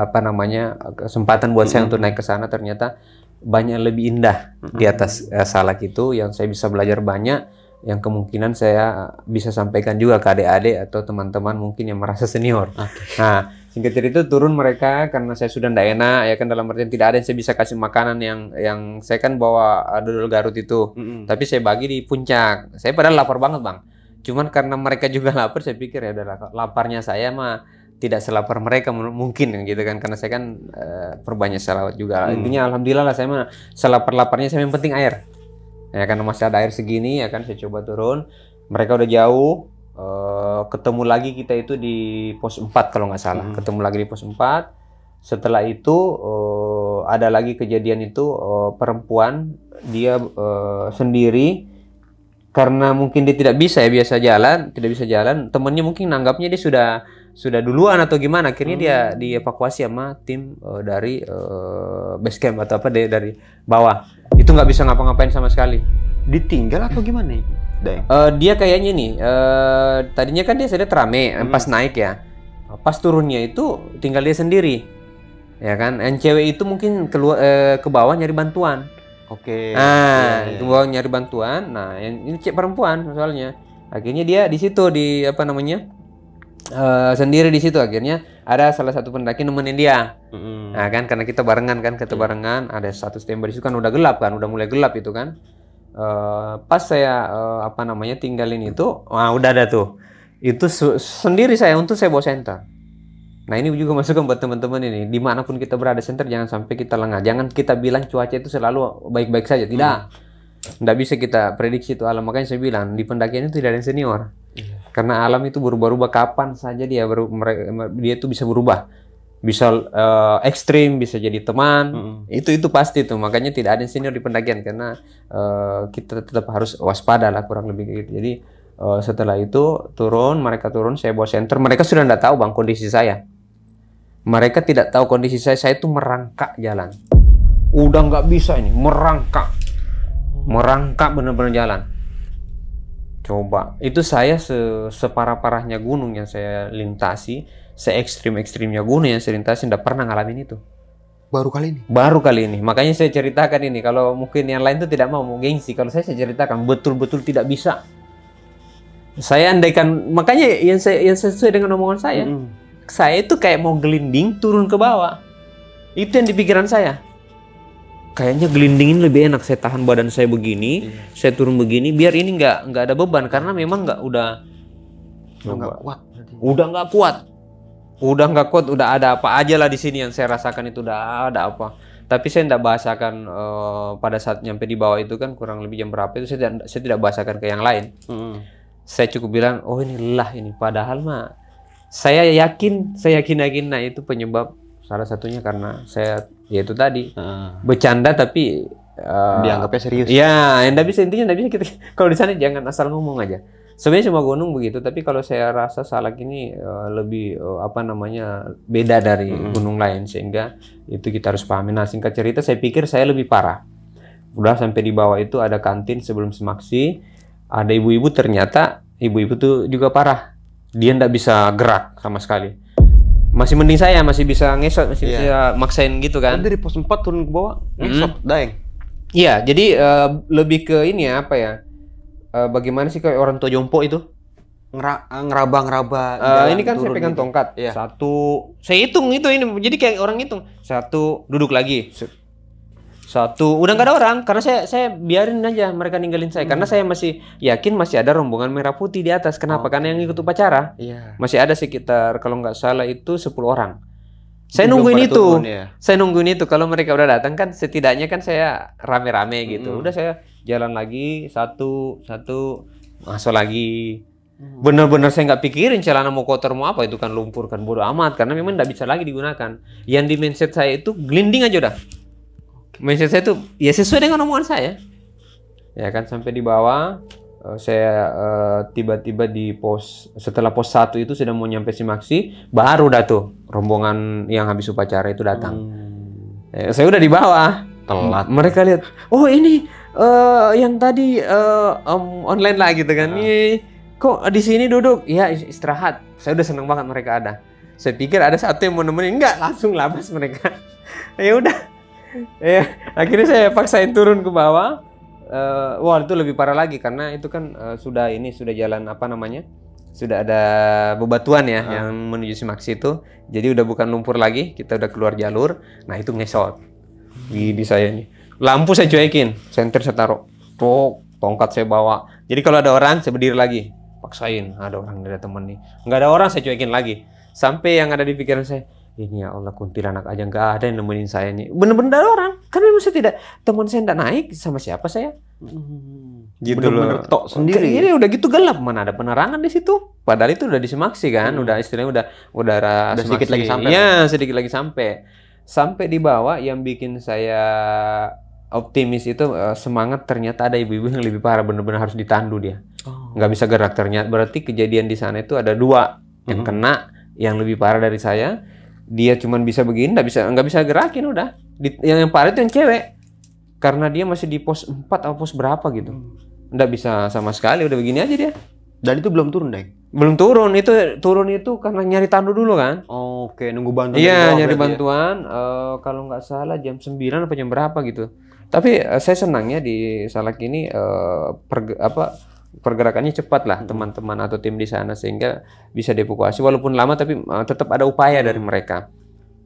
S2: apa namanya kesempatan buat saya untuk naik ke sana. Ternyata banyak lebih indah di atas Salak itu yang saya bisa belajar banyak, yang kemungkinan saya bisa sampaikan juga ke adik-adik atau teman-teman mungkin yang merasa senior. Nah, singkat cerita turun mereka karena saya sudah tidak enak ya kan, dalam artian tidak ada yang saya bisa kasih makanan yang saya kan bawa dodol Garut itu. Tapi saya bagi di puncak. Saya padahal lapar banget bang. Cuman karena mereka juga lapar, saya pikir ya udah, laparnya saya mah tidak selapar mereka mungkin gitu kan, karena saya kan perbanyak salawat juga. Intinya alhamdulillah lah, saya mah selapar-laparnya saya yang penting air. Ya karena masih ada air segini ya kan, saya coba turun. Mereka udah jauh. Ketemu lagi kita itu di pos 4 kalau nggak salah. Ketemu lagi di pos 4. Setelah itu ada lagi kejadian itu, perempuan dia sendiri, karena mungkin dia tidak bisa tidak bisa jalan, temennya mungkin nanggapnya dia sudah duluan atau gimana, akhirnya dia dievakuasi sama tim dari base camp atau apa dari bawah. Itu nggak bisa ngapa-ngapain sama sekali.
S1: Ditinggal atau gimana nih?
S2: Dia kayaknya nih tadinya kan dia sudah rame pas naik ya, pas turunnya itu tinggal dia sendiri ya kan. Yang cewek itu mungkin keluar ke bawah nyari bantuan. Ke bawah nyari bantuan. Nah yang ini cek perempuan soalnya, akhirnya dia di situ di apa namanya sendiri di situ. Akhirnya ada salah satu pendaki nemenin dia. Nah kan karena kita barengan kan, ada satu standby di situ kan, udah gelap kan, udah mulai gelap itu kan. Pas saya apa namanya tinggalin itu, udah ada tuh. Itu sendiri saya bawa senter. Nah ini juga masukan buat teman-teman ini, dimanapun kita berada senter, jangan sampai kita lengah. Jangan kita bilang cuaca itu selalu baik-baik saja, tidak bisa kita prediksi itu alam. Makanya saya bilang di pendakian itu tidak ada yang senior, karena alam itu berubah-ubah kapan saja dia itu bisa berubah. Bisa ekstrim, bisa jadi teman, itu pasti tuh. Makanya tidak ada yang senior di pendakian, karena kita tetap harus waspada lah, kurang lebih gitu. Jadi setelah itu mereka turun, saya bawa senter. Mereka sudah tidak tahu bang kondisi saya. Mereka tidak tahu kondisi saya itu merangkak jalan. Udah nggak bisa ini, merangkak bener-bener jalan. Coba, itu saya separah-parahnya gunung yang saya lintasi, se-ekstrim-ekstrimnya gunung yang saya lintasi, tidak pernah ngalamin itu. Baru kali ini. Makanya saya ceritakan ini. Kalau mungkin yang lain itu tidak mau gengsi. Kalau saya ceritakan betul-betul tidak bisa. Saya andaikan, makanya yang sesuai dengan omongan saya. Saya itu kayak mau gelinding turun ke bawah. Itu yang di pikiran saya. Kayaknya gelindingin lebih enak, saya tahan badan saya begini, saya turun begini, biar ini nggak ada beban, karena memang udah nggak kuat, udah ada apa aja lah di sini yang saya rasakan itu, udah ada apa. Tapi saya tidak bahasakan pada saat nyampe di bawah itu kan kurang lebih jam berapa itu, saya tidak bahasakan ke yang lain. Saya cukup bilang, oh ini lelah ini, padahal mah saya yakin nah itu penyebab salah satunya karena saya ya itu tadi bercanda tapi
S1: dianggapnya serius.
S2: Ya, enggak bisa, intinya enggak bisa kita kalau di sana jangan asal ngomong aja. Sebenarnya semua gunung begitu, tapi kalau saya rasa Salak ini lebih apa namanya beda dari gunung lain, sehingga itu kita harus pahami. Nah, singkat cerita saya pikir saya lebih parah. Udah sampai di bawah itu ada kantin sebelum semaksi, ada ibu-ibu, ternyata ibu-ibu tuh juga parah. Dia enggak bisa gerak sama sekali. Masih mending saya masih bisa ngesot, masih
S1: Iya.
S2: bisa maksain gitu kan.
S1: Dari pos 4 turun ke bawah, ngesot, daeng.
S2: Iya, jadi lebih ke ini ya, apa ya? Bagaimana sih kayak orang tua jompo itu?
S1: Ngeraba-ngeraba.
S2: Ini kan saya pegang tongkat.
S1: Iya.
S2: Satu, saya hitung itu ini. Jadi kayak orang hitung. Satu, duduk lagi. Satu, udah nggak ada orang. Karena saya biarin aja mereka ninggalin saya. Karena saya masih yakin masih ada rombongan merah putih di atas. Kenapa? Karena yang ikut upacara
S1: Iya.
S2: masih ada sekitar kalau nggak salah itu 10 orang. Saya
S1: Itu belum
S2: nungguin
S1: pada
S2: itu.
S1: turun, ya?
S2: Saya nungguin itu. Kalau mereka udah datang kan setidaknya kan saya rame-rame gitu. Udah saya jalan lagi satu masuk lagi. Bener-bener saya nggak pikirin celana mau kotor mau apa, itu kan lumpur kan bodo amat karena memang nggak bisa lagi digunakan. Yang di mindset saya itu glinding aja udah. Mindset saya itu ya sesuai dengan omongan saya. Ya kan sampai di bawah saya tiba-tiba di setelah pos 1 itu sudah mau nyampe Simaksi, baru dah tuh rombongan yang habis upacara itu datang. Saya udah di bawah.
S1: Telat.
S2: Mereka lihat, oh ini yang tadi online lah gitu kan. Kok di sini duduk? Ya istirahat. Saya udah seneng banget mereka ada. Saya pikir ada satu yang mau nemenin, enggak, langsung labas mereka. Ya udah. Ya, akhirnya saya paksain turun ke bawah. Wah itu lebih parah lagi karena itu kan sudah jalan apa namanya? Sudah ada bebatuan ya yang menuju Simaksi itu. Jadi udah bukan lumpur lagi, kita udah keluar jalur. Nah itu ngesot. Di saya nih. Lampu saya cuekin, senter saya taruh. Tongkat saya bawa. Jadi kalau ada orang saya berdiri lagi. Paksain, ada orang, ada temen nih. Nggak ada orang, saya cuekin lagi. Sampai yang ada di pikiran saya, ini ya Allah kuntilanak aja nggak ada yang nemenin saya nih. Bener-bener ada orang. Kan memang saya tidak, teman saya nggak naik, sama siapa saya? Gitu
S1: Bener-bener
S2: loh.
S1: tok sendiri.
S2: Ini udah gitu gelap, mana ada penerangan di situ. Padahal itu udah di Simaksi kan, udah istilahnya udah
S1: sedikit lagi sampai.
S2: Iya, sedikit lagi sampai. Sampai di bawah yang bikin saya optimis itu semangat, ternyata ada ibu-ibu yang lebih parah, bener-bener harus ditandu dia. Nggak bisa gerak ternyata. Berarti kejadian di sana itu ada 2 yang kena, yang lebih parah dari saya. Dia cuman bisa begini, nggak bisa gerakin udah. Yang parah itu yang cewek, karena dia masih di pos 4 atau pos berapa gitu, nggak bisa sama sekali, udah begini aja dia.
S1: Dan itu belum turun, Deng?
S2: Belum turun itu karena nyari tandu dulu kan.
S1: Oke, nunggu bantuan.
S2: Iya, nyari bantuan. Kalau nggak salah jam 9 atau jam berapa gitu. Tapi saya senangnya di Salak ini pergerakannya cepat lah teman-teman atau tim di sana sehingga bisa dievakuasi walaupun lama tapi tetap ada upaya dari mereka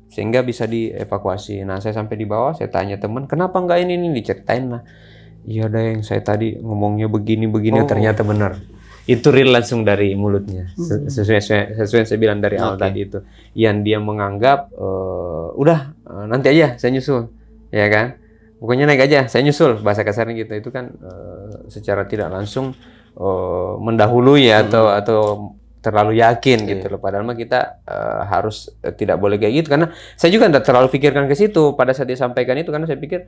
S2: sehingga bisa dievakuasi. Nah saya sampai di bawah, saya tanya teman, kenapa nggak ini diceritain lah. Iya Deng, saya tadi ngomongnya begini ternyata benar. Itu real langsung dari mulutnya. Sesuai yang saya bilang dari awal tadi itu. Yang dia menganggap udah nanti aja saya nyusul, ya kan? Pokoknya naik aja, saya nyusul, bahasa kasarnya gitu. Itu kan secara tidak langsung mendahului atau terlalu yakin gitu loh. Padahal mah kita harus tidak boleh kayak gitu karena saya juga tidak terlalu pikirkan ke situ pada saat dia sampaikan itu karena saya pikir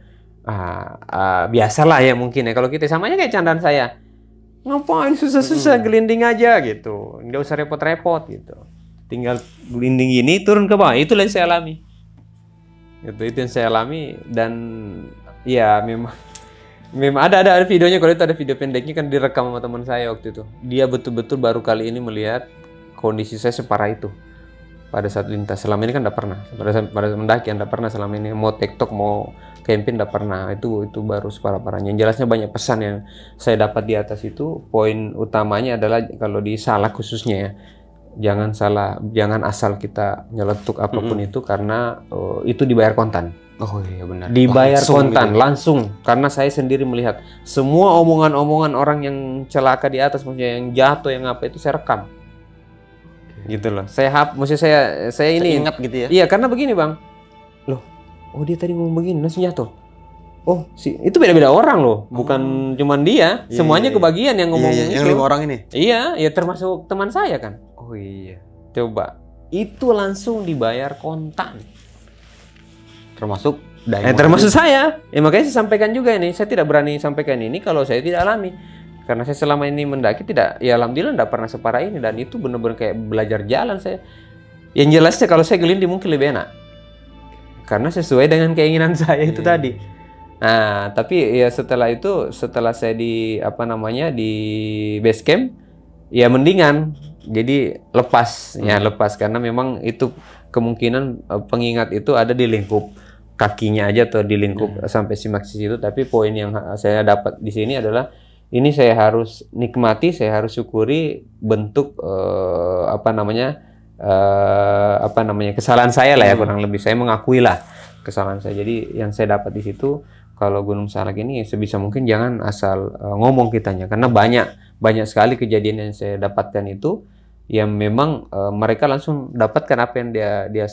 S2: biasalah ya mungkin ya kalau kita samanya kayak candaan saya. Ngapain susah-susah gelinding aja gitu. Nggak usah repot-repot gitu. Tinggal gelinding ini turun ke bawah. Itulah yang saya alami. Itu yang saya alami dan ya memang ada videonya. Kalau itu ada video pendeknya kan direkam sama teman saya waktu itu. Dia betul-betul baru kali ini melihat kondisi saya separah itu pada saat lintas. Selama ini kan enggak pernah. Pada mendaki enggak pernah selama ini. Mau TikTok mau camping enggak pernah. Itu baru separah-parahnya. Yang jelasnya banyak pesan yang saya dapat di atas itu. Poin utamanya adalah kalau di Salak khususnya ya. Jangan asal kita nyeletuk apapun itu karena itu dibayar kontan.
S1: Oh iya benar.
S2: Dibayar
S1: langsung
S2: kontan
S1: gitu.
S2: langsung karena saya sendiri melihat semua omongan-omongan orang yang celaka di atas, maksudnya yang jatuh yang apa itu saya rekam. Gitu loh. Maksudnya saya ini
S1: ingat gitu ya.
S2: Iya, karena begini, Bang. Loh, dia tadi ngomong begini langsung jatuh. Oh, itu beda-beda orang loh, bukan cuman dia, semuanya kebagian yang ngomong itu.
S1: Yang 5 orang ini.
S2: Iya, ya termasuk teman saya kan.
S1: Oh iya.
S2: Coba, itu langsung dibayar kontan.
S1: Termasuk
S2: Termasuk saya. Ya makanya saya sampaikan juga ini. Saya tidak berani sampaikan ini kalau saya tidak alami. Karena saya selama ini mendaki ya alhamdulillah tidak pernah separah ini dan itu benar-benar kayak belajar jalan saya. Yang jelasnya kalau saya gelinding mungkin lebih enak. Karena sesuai dengan keinginan saya itu tadi. Nah, tapi ya setelah saya di base camp ya mendingan. Jadi lepas karena memang itu kemungkinan pengingat itu ada di lingkup kakinya aja atau di lingkup sampai simaksis itu. Tapi poin yang saya dapat di sini adalah ini saya harus nikmati, saya harus syukuri bentuk kesalahan saya lah ya, kurang lebih saya mengakui lah kesalahan saya. Jadi yang saya dapat di situ, kalau Gunung Salak ini sebisa mungkin jangan asal ngomong kitanya, karena banyak sekali kejadian yang saya dapatkan itu yang memang mereka langsung dapatkan apa yang dia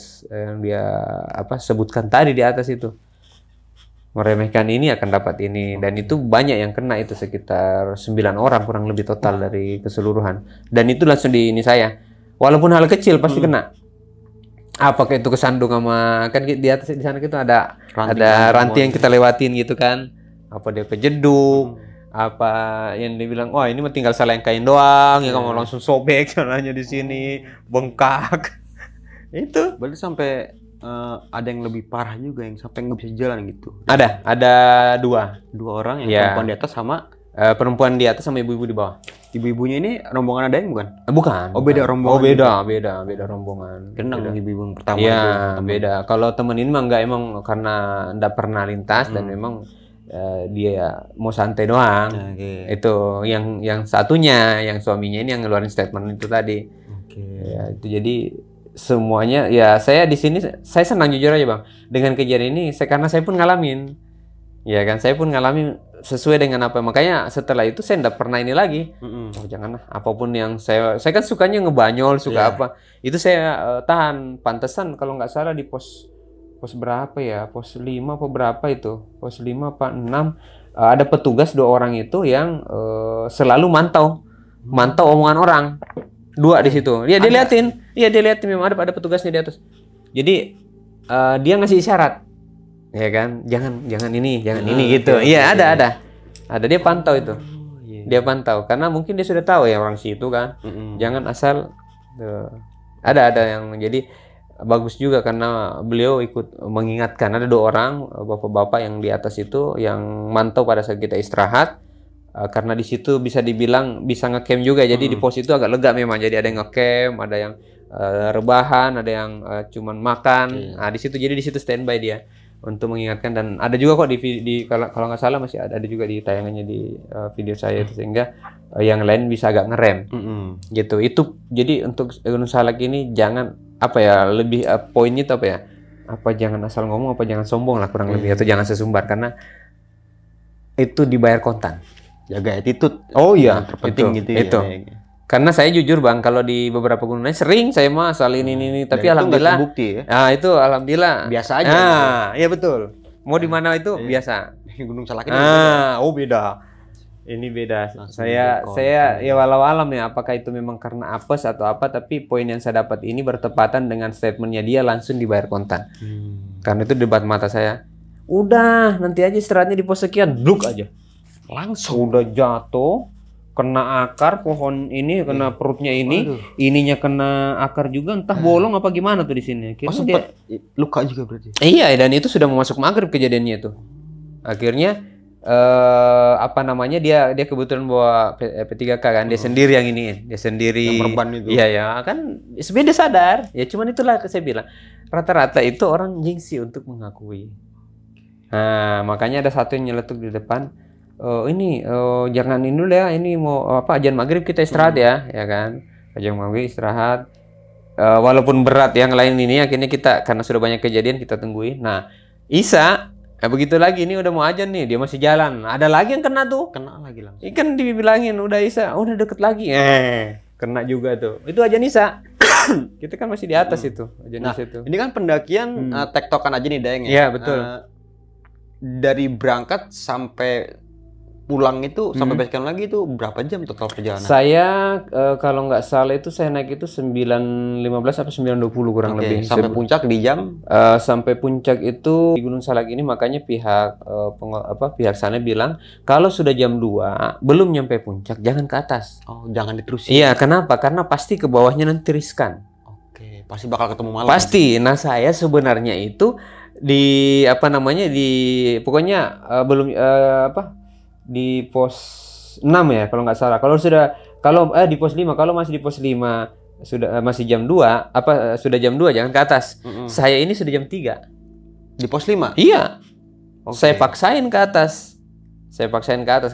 S2: sebutkan tadi di atas itu. Meremehkan ini akan dapat ini, dan itu banyak yang kena, itu sekitar 9 orang kurang lebih total dari keseluruhan. Dan itu langsung di ini saya. Walaupun hal kecil pasti kena. Apakah itu kesandung sama, kan di atas di sana itu ada ranting yang kita lewatin gitu kan. Apa dia kejeduk, apa yang dibilang, oh ini mah tinggal selengkain doang, ya kamu langsung sobek caranya di sini, bengkak. Itu.
S1: Berarti sampai ada yang lebih parah juga, yang sampai nggak bisa jalan gitu.
S2: Ada dua
S1: orang, yang
S2: ya.
S1: perempuan di atas sama
S2: perempuan di atas sama ibu-ibu di bawah.
S1: Ibu-ibunya ini rombongan ada yang bukan?
S2: Bukan.
S1: Oh, beda rombongan.
S2: Oh, beda rombongan.
S1: Kenang ibu-ibu yang pertama.
S2: Iya, beda. Kalau temen ini mah enggak, emang karena enggak pernah lintas dan memang dia mau santai doang. Itu yang satunya, yang suaminya ini yang ngeluarin statement itu tadi. Ya, itu jadi semuanya ya, saya di sini saya senang jujur aja Bang. Dengan kejadian ini karena saya pun ngalamin. Ya kan, saya pun ngalamin sesuai dengan apa, makanya setelah itu saya enggak pernah ini lagi. Oh janganlah, apapun yang saya kan sukanya ngebanyol, suka apa. Itu saya tahan. Pantesan kalau nggak salah di pos berapa ya? Pos 5 apa berapa itu? Pos 5 apa 6 ada petugas 2 orang itu yang selalu mantau omongan orang. 2 di situ. Dia liatin. Iya, dia liatin, memang ada petugasnya di atas. Jadi dia ngasih isyarat. Ya kan? Jangan ini gitu. Iya, ada. Ada, dia pantau itu. Dia pantau karena mungkin dia sudah tahu ya orang situ kan. Jangan asal ada yang jadi bagus juga karena beliau ikut mengingatkan. Ada 2 orang bapak-bapak yang di atas itu yang mantau pada saat kita istirahat. Karena di situ bisa dibilang bisa ngecamp juga, jadi di pos itu agak lega memang. Jadi ada yang ngecamp, ada yang rebahan, ada yang cuman makan. Nah di situ, jadi di situ standby dia untuk mengingatkan. Dan ada juga kok di kalau nggak salah masih ada juga di tayangannya di video saya itu, sehingga yang lain bisa agak ngerem gitu. Itu jadi untuk Gunung Salak ini jangan lebih poinnya itu jangan asal ngomong, jangan sombong lah kurang lebih, atau jangan sesumbar, karena itu dibayar kontan.
S1: Jaga attitude.
S2: Oh iya,
S1: terpenting gitu
S2: itu.
S1: Ya.
S2: Karena saya jujur Bang, kalau di beberapa gunung lain sering saya mah asal ini, tapi alhamdulillah.
S1: Itu bukti ya.
S2: Nah, itu alhamdulillah
S1: biasa aja.
S2: Nah, iya betul. Mau di mana itu biasa.
S1: Gunung Salak ini
S2: beda. Ini beda. Saya ya walau alam ya, apakah itu memang karena apes atau apa, tapi poin yang saya dapat ini bertepatan dengan statementnya dia langsung dibayar kontan. Karena itu debat mata saya. Udah, nanti aja istirahatnya di pos sekian, bluk aja. Langsung udah jatuh, kena akar pohon ini, kena perutnya ini, ininya kena akar juga, entah bolong apa gimana tuh di sini.
S1: Sempat luka juga berarti.
S2: Iya, dan itu sudah mau masuk maghrib kejadiannya itu. Akhirnya dia kebetulan bawa P3K kan, dia sendiri yang ini, dia sendiri.
S1: Yang perban itu.
S2: Iya kan, sebenarnya sadar. Ya cuman itulah saya bilang, rata-rata itu orang gengsi untuk mengakui. Nah, makanya ada satu yang nyeletuk di depan. Jangan ini dulu ya, ini mau azan maghrib kita istirahat ya kan, azan maghrib istirahat, walaupun berat yang lain ini, akhirnya kita karena sudah banyak kejadian kita tungguin. Nah Isa begitu lagi, ini udah mau azan nih, dia masih jalan, ada lagi yang kena lagi langsung. Ikan dibilangin udah Isa, udah deket lagi, kena juga tuh, itu azan Isa. Kita kan masih di atas itu azan Isa itu.
S1: Ini kan pendakian tektokan aja nih Daeng ya.
S2: Iya betul.
S1: Dari berangkat sampai pulang itu sampai base camp lagi itu berapa jam total perjalanan?
S2: Saya kalau nggak salah itu saya naik itu 9.15 atau 9.20 kurang lebih.
S1: Sampai puncak di jam?
S2: Sampai puncak itu di Gunung Salak ini, makanya pihak sana bilang kalau sudah jam 2 belum nyampe puncak jangan ke atas.
S1: Oh, jangan diterusin.
S2: Iya, kenapa? Karena pasti ke bawahnya nanti riskan.
S1: Oke, pasti bakal ketemu malam.
S2: Pasti. Nah, saya sebenarnya itu di pos 6 ya kalau nggak salah. Kalau di pos 5, kalau masih di pos 5 masih jam 2, sudah jam 2 jangan ke atas. Saya ini sudah jam 3.
S1: Di pos 5?
S2: Iya.
S1: Oke.
S2: Saya paksain ke atas.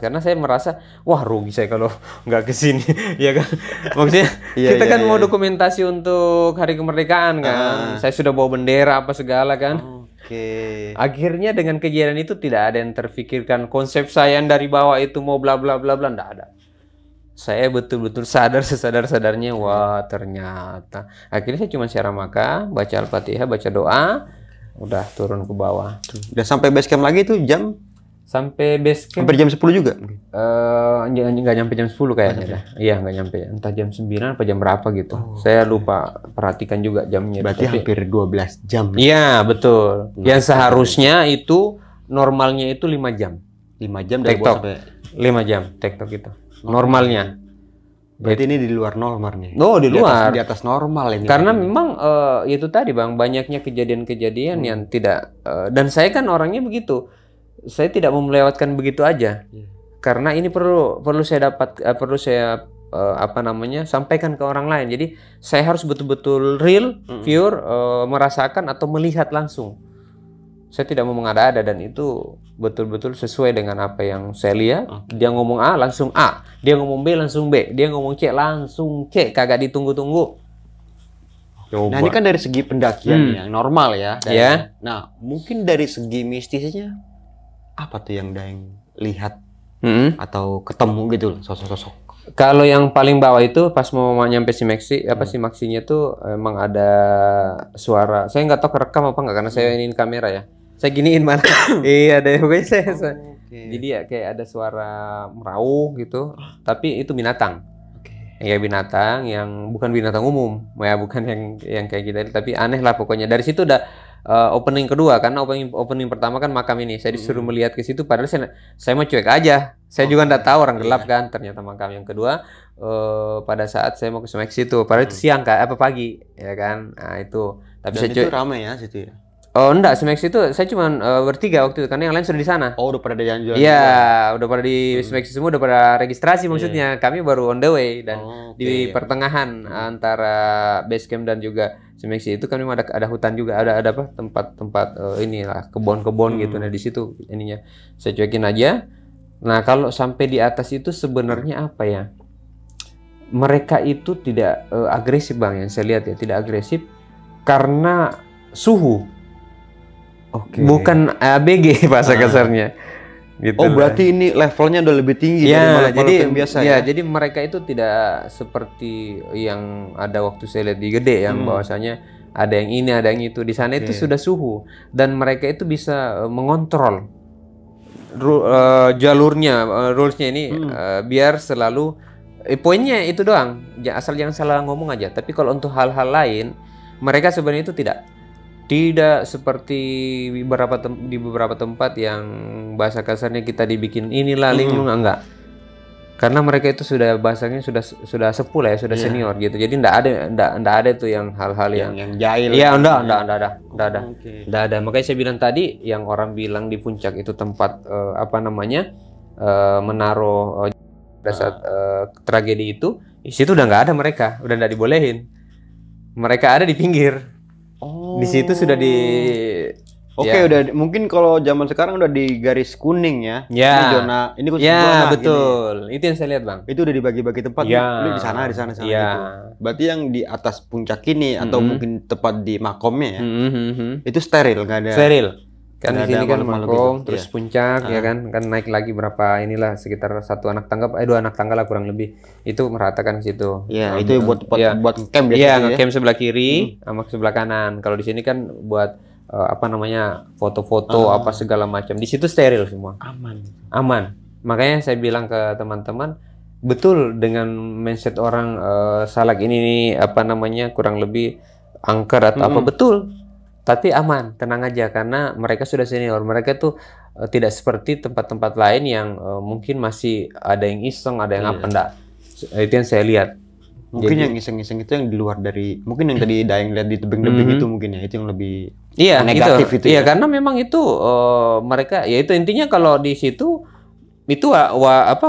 S2: Karena saya merasa wah rugi saya kalau nggak ke sini. Ya kan? Maksudnya kita kan mau dokumentasi untuk hari kemerdekaan kan. Saya sudah bawa bendera apa segala kan.
S1: Oke.
S2: Akhirnya dengan kejadian itu tidak ada yang terfikirkan konsep saya yang dari bawah itu mau bla bla bla bla, enggak ada. Saya betul-betul sadar sesadar-sadarnya, wah ternyata. Akhirnya saya cuma syaramaka, baca Al-Fatihah, baca doa, udah turun ke bawah.
S1: Udah sampai base camp lagi tuh jam?
S2: Sampai base camp.
S1: Hampir jam 10 juga?
S2: Nggak nyampe jam 10 kayaknya dah. Iya nggak nyampe, entah jam 9 apa jam berapa gitu. Saya lupa perhatikan juga jamnya.
S1: Berarti hampir 12 jam.
S2: Iya betul. Yang seharusnya itu normalnya itu 5 jam.
S1: 5 jam dari bawah sampai
S2: 5 jam tektok itu. Normalnya.
S1: Berarti ini di luar normal nih.
S2: Oh, di luar.
S1: Di atas normal ini.
S2: Karena memang itu tadi Bang, banyaknya kejadian-kejadian yang tidak dan saya kan orangnya begitu. Saya tidak mau melewatkan begitu aja. Karena ini perlu saya sampaikan ke orang lain. Jadi saya harus betul-betul real, pure, merasakan atau melihat langsung. Saya tidak mau mengada-ada dan itu betul-betul sesuai dengan apa yang saya lihat. Dia ngomong A langsung A, dia ngomong B langsung B, dia ngomong C langsung C, kagak ditunggu-tunggu.
S1: Nah ini kan dari segi pendakian yang normal ya.
S2: Ya.
S1: Nah mungkin dari segi mistisnya apa tuh yang Daeng lihat atau ketemu gitu loh sosok-sosok?
S2: Kalau yang paling bawah itu pas mau nyampe Simaksi, Simaksinya tuh emang ada suara. Saya nggak tahu kerekam apa nggak karena saya iniin kamera ya. Saya giniin mana? Iya deh, pokoknya saya. Jadi ya kayak ada suara merauh gitu, tapi itu binatang. Ya binatang yang bukan binatang umum, ya bukan yang kayak kita, tapi aneh lah pokoknya. Dari situ udah opening kedua, karena opening pertama kan makam ini. Saya disuruh melihat ke situ, padahal saya mau cuek aja. Saya juga nggak tahu, orang gelap kan. Ternyata makam yang kedua pada saat saya mau ke Simaksi itu, padahal itu siang apa pagi, ya kan? Nah itu. Tapi
S1: dan
S2: saya
S1: itu ramai ya situ ya.
S2: Oh enggak, Simaksi itu saya cuma bertiga waktu itu, karena yang lain sudah di sana.
S1: Oh udah pada jalan-jalan.
S2: Iya, udah pada di Simaksi semua, udah pada registrasi maksudnya. Kami baru on the way dan di pertengahan antara base camp dan juga Simaksi itu kami ada hutan juga, ada apa tempat inilah kebun-kebun gitu. Nah di situ ininya saya cuekin aja. Nah kalau sampai di atas itu sebenarnya apa ya? Mereka itu tidak agresif Bang, yang saya lihat ya, tidak agresif karena suhu. Bukan ABG bahasa kasarnya. Gitu.
S1: Oh berarti ini levelnya udah lebih tinggi
S2: ya,
S1: dari yang biasa ya?
S2: Jadi mereka itu tidak seperti yang ada waktu saya lihat di Gede yang bahwasanya ada yang ini ada yang itu. Di sana itu sudah suhu dan mereka itu bisa mengontrol jalurnya, rulesnya ini biar selalu poinnya itu doang. Asal jangan salah ngomong aja. Tapi kalau untuk hal-hal lain mereka sebenarnya itu tidak seperti di beberapa tempat yang bahasa kasarnya kita dibikin inilah linglung enggak. Karena mereka itu sudah bahasanya sudah sepuh lah ya, sudah senior gitu. Jadi enggak ada itu yang hal-hal yang
S1: jahil.
S2: Iya, enggak ada. Enggak ada. Makanya saya bilang tadi yang orang bilang di puncak itu tempat menaruh pada saat tragedi itu, di situ udah enggak ada mereka, udah enggak dibolehin. Mereka ada di pinggir. Di situ sudah di
S1: udah mungkin kalau zaman sekarang udah di garis kuning ya. Ini zona, ini khusus zona
S2: betul. Gini. Itu yang saya lihat, Bang.
S1: Itu udah dibagi-bagi tempat lu di sana gitu. Berarti yang di atas puncak ini atau mungkin tepat di makomnya ya. Itu steril, enggak ada.
S2: Steril. Kan di sini kan
S1: gitu.
S2: makom, terus puncak ya kan naik lagi berapa inilah sekitar 1 anak tangga, 2 anak tangga lah kurang lebih. Itu meratakan ke situ.
S1: Iya, itu buat camp biasanya.
S2: Iya, ngecamp sebelah kiri sama sebelah kanan. Kalau di sini kan buat foto-foto apa segala macam. Di situ steril semua. Aman. Makanya saya bilang ke teman-teman, betul dengan mindset orang Salak ini kurang lebih angker atau apa, betul. Tapi aman, tenang aja karena mereka sudah senior. Mereka tuh tidak seperti tempat-tempat lain yang mungkin masih ada yang iseng, ada yang apa enggak. Itu yang saya lihat.
S1: Mungkin yang iseng-iseng itu yang di luar dari, mungkin yang tadi Daeng lihat di tebing-tebing itu mungkin ya, itu yang lebih negatif itu.
S2: Iya, karena memang itu mereka, ya itu intinya kalau di situ itu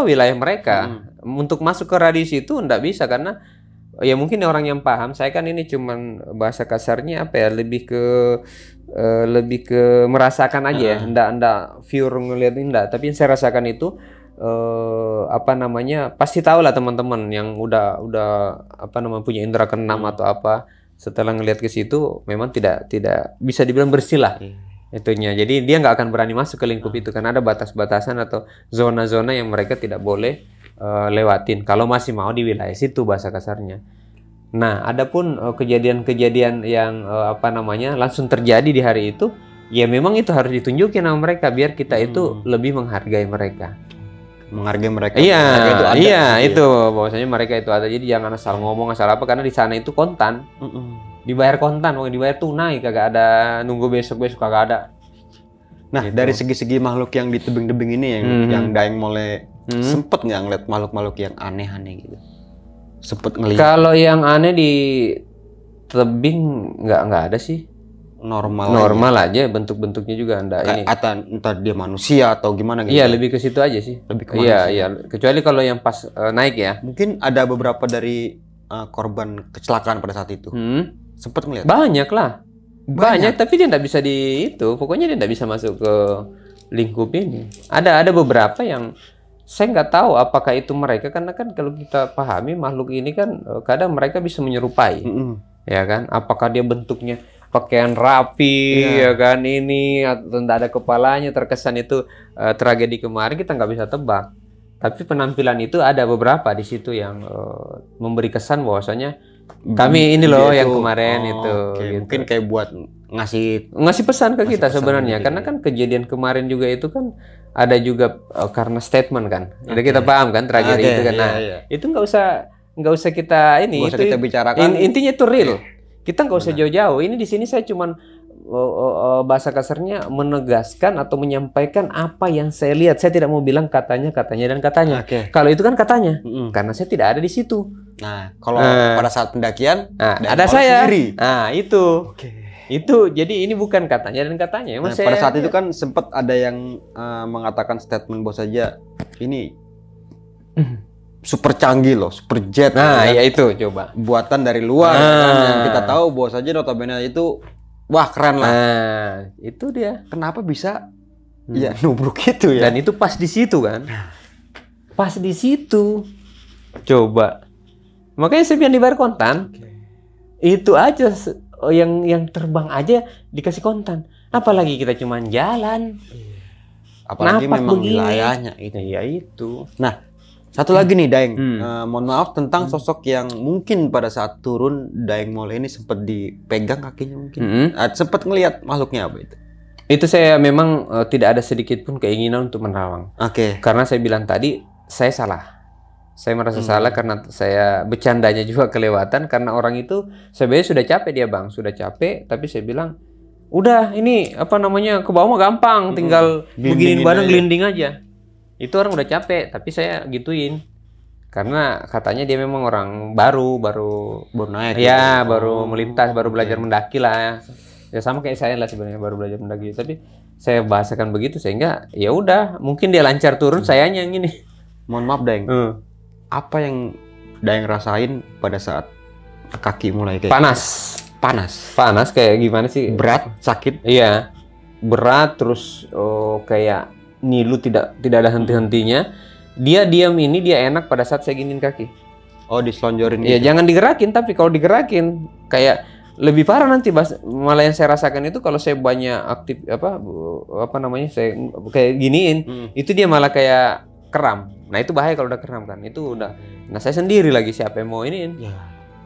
S2: wilayah mereka. Untuk masuk ke radius itu enggak bisa karena ya mungkin orang yang paham. Saya kan ini cuman bahasa kasarnya apa ya, lebih ke merasakan aja ya, ndak pure ngeliat ndak. Tapi yang saya rasakan itu apa namanya, pasti tahu lah teman-teman yang udah apa namanya punya indera keenam atau apa, setelah ngelihat ke situ memang tidak bisa dibilang bersih lah itunya. Jadi dia nggak akan berani masuk ke lingkup itu karena ada batas-batasan atau zona-zona yang mereka tidak boleh lewatin kalau masih mau di wilayah situ, bahasa kasarnya. Nah, adapun kejadian-kejadian yang apa namanya langsung terjadi di hari itu, ya memang itu harus ditunjukin sama mereka biar kita itu lebih menghargai mereka.
S1: Menghargai mereka.
S2: Iya, itu bahwasanya mereka itu ada. Jadi jangan asal ngomong asal apa, karena di sana itu kontan. Dibayar kontan, dibayar tunai, kagak ada nunggu besok kagak ada.
S1: Nah,
S2: gitu.
S1: dari segi-segi makhluk yang di tebing-tebing ini yang Daeng mulai sempet nggak ngeliat makhluk-makhluk yang aneh-aneh gitu? Sempet ngeliat?
S2: Kalau yang aneh di tebing nggak ada sih. Normal aja bentuk-bentuknya juga enggak ini.
S1: Atau entah dia manusia atau gimana gitu.
S2: Iya, lebih ke situ aja sih.
S1: Lebih ke manusia.
S2: Iya. Kecuali kalau yang pas naik ya.
S1: Mungkin ada beberapa dari korban kecelakaan pada saat itu. Sempet ngeliat?
S2: Banyak lah. Banyak, tapi dia nggak bisa di itu. Pokoknya dia nggak bisa masuk ke lingkup ini. Ada beberapa yang saya nggak tahu apakah itu mereka, karena kan kalau kita pahami makhluk ini kan kadang mereka bisa menyerupai, ya kan? Apakah dia bentuknya pakaian rapi, ya kan, ini atau tidak ada kepalanya, terkesan itu tragedi kemarin, kita nggak bisa tebak. Tapi penampilan itu ada beberapa di situ yang memberi kesan bahwasanya kami ini loh yang kemarin itu.
S1: Okay.
S2: Gitu.
S1: Mungkin kayak buat ngasih
S2: pesan ke kita sebenarnya, karena kan kejadian kemarin juga itu kan ada juga karena statement kan. Jadi kita paham kan tragedi itu kan. Nah, itu nggak usah kita ini.
S1: Nggak usah kita bicarakan.
S2: Intinya itu real. Kita nggak usah jauh-jauh. Ini di sini saya cuman bahasa kasarnya menegaskan atau menyampaikan apa yang saya lihat. Saya tidak mau bilang katanya. Kalau itu kan katanya, karena saya tidak ada di situ.
S1: Nah, kalau pada saat pendakian,
S2: ada saya.
S1: Sendiri.
S2: Nah, itu. Itu jadi ini bukan katanya.
S1: Nah, pada saat itu kan sempat ada yang mengatakan statement bos saja ini super canggih loh, super jet.
S2: Nah, ya itu coba.
S1: Buatan dari luar kan, yang kita tahu bos saja notabene itu wah keren lah.
S2: Nah, itu dia.
S1: Kenapa bisa ya nubruk itu ya?
S2: Dan itu pas di situ kan. Pas di situ. Coba. Makanya saya bilang dibayar kontan. Itu aja yang terbang aja dikasih kontan. Apalagi kita cuma jalan.
S1: Apalagi
S2: napak
S1: memang
S2: begini.
S1: Wilayahnya itu.
S2: Ya itu.
S1: Nah, satu lagi nih Daeng, mohon maaf tentang sosok yang mungkin pada saat turun Daeng Mole ini sempat dipegang kakinya mungkin. Sempat ngelihat makhluknya apa itu?
S2: Itu saya memang tidak ada sedikit pun keinginan untuk menerawang. Karena saya bilang tadi saya salah. Saya merasa salah karena saya bercandanya juga kelewatan, karena orang itu sebenarnya sudah capek dia bang, sudah capek. Tapi saya bilang, udah ini apa namanya ke bawah mah gampang, tinggal begini badan gelinding aja. Itu orang udah capek, tapi saya gituin karena katanya dia memang orang baru
S1: naik.
S2: Ya baru melintas, baru belajar mendaki lah. Ya sama kayak saya lah sebenarnya, baru belajar mendaki. Tapi saya bahasakan begitu sehingga ya udah mungkin dia lancar turun, sayanya yang ini.
S1: Mohon maaf Daeng. Apa yang Daeng rasain pada saat kaki mulai kayak
S2: panas kayak gimana sih?
S1: Berat, sakit?
S2: Iya, berat, terus kayak nilu tidak ada henti-hentinya. Dia diam ini, dia enak pada saat saya giniin kaki.
S1: Oh, diselonjorin.
S2: Iya, jangan digerakin, tapi kalau digerakin kayak lebih parah nanti. Malah yang saya rasakan itu kalau saya banyak aktif apa namanya, saya kayak giniin, itu dia malah kayak kram. Nah itu bahaya kalau udah kram kan, itu udah. Nah saya sendiri lagi siapa yang mau iniin.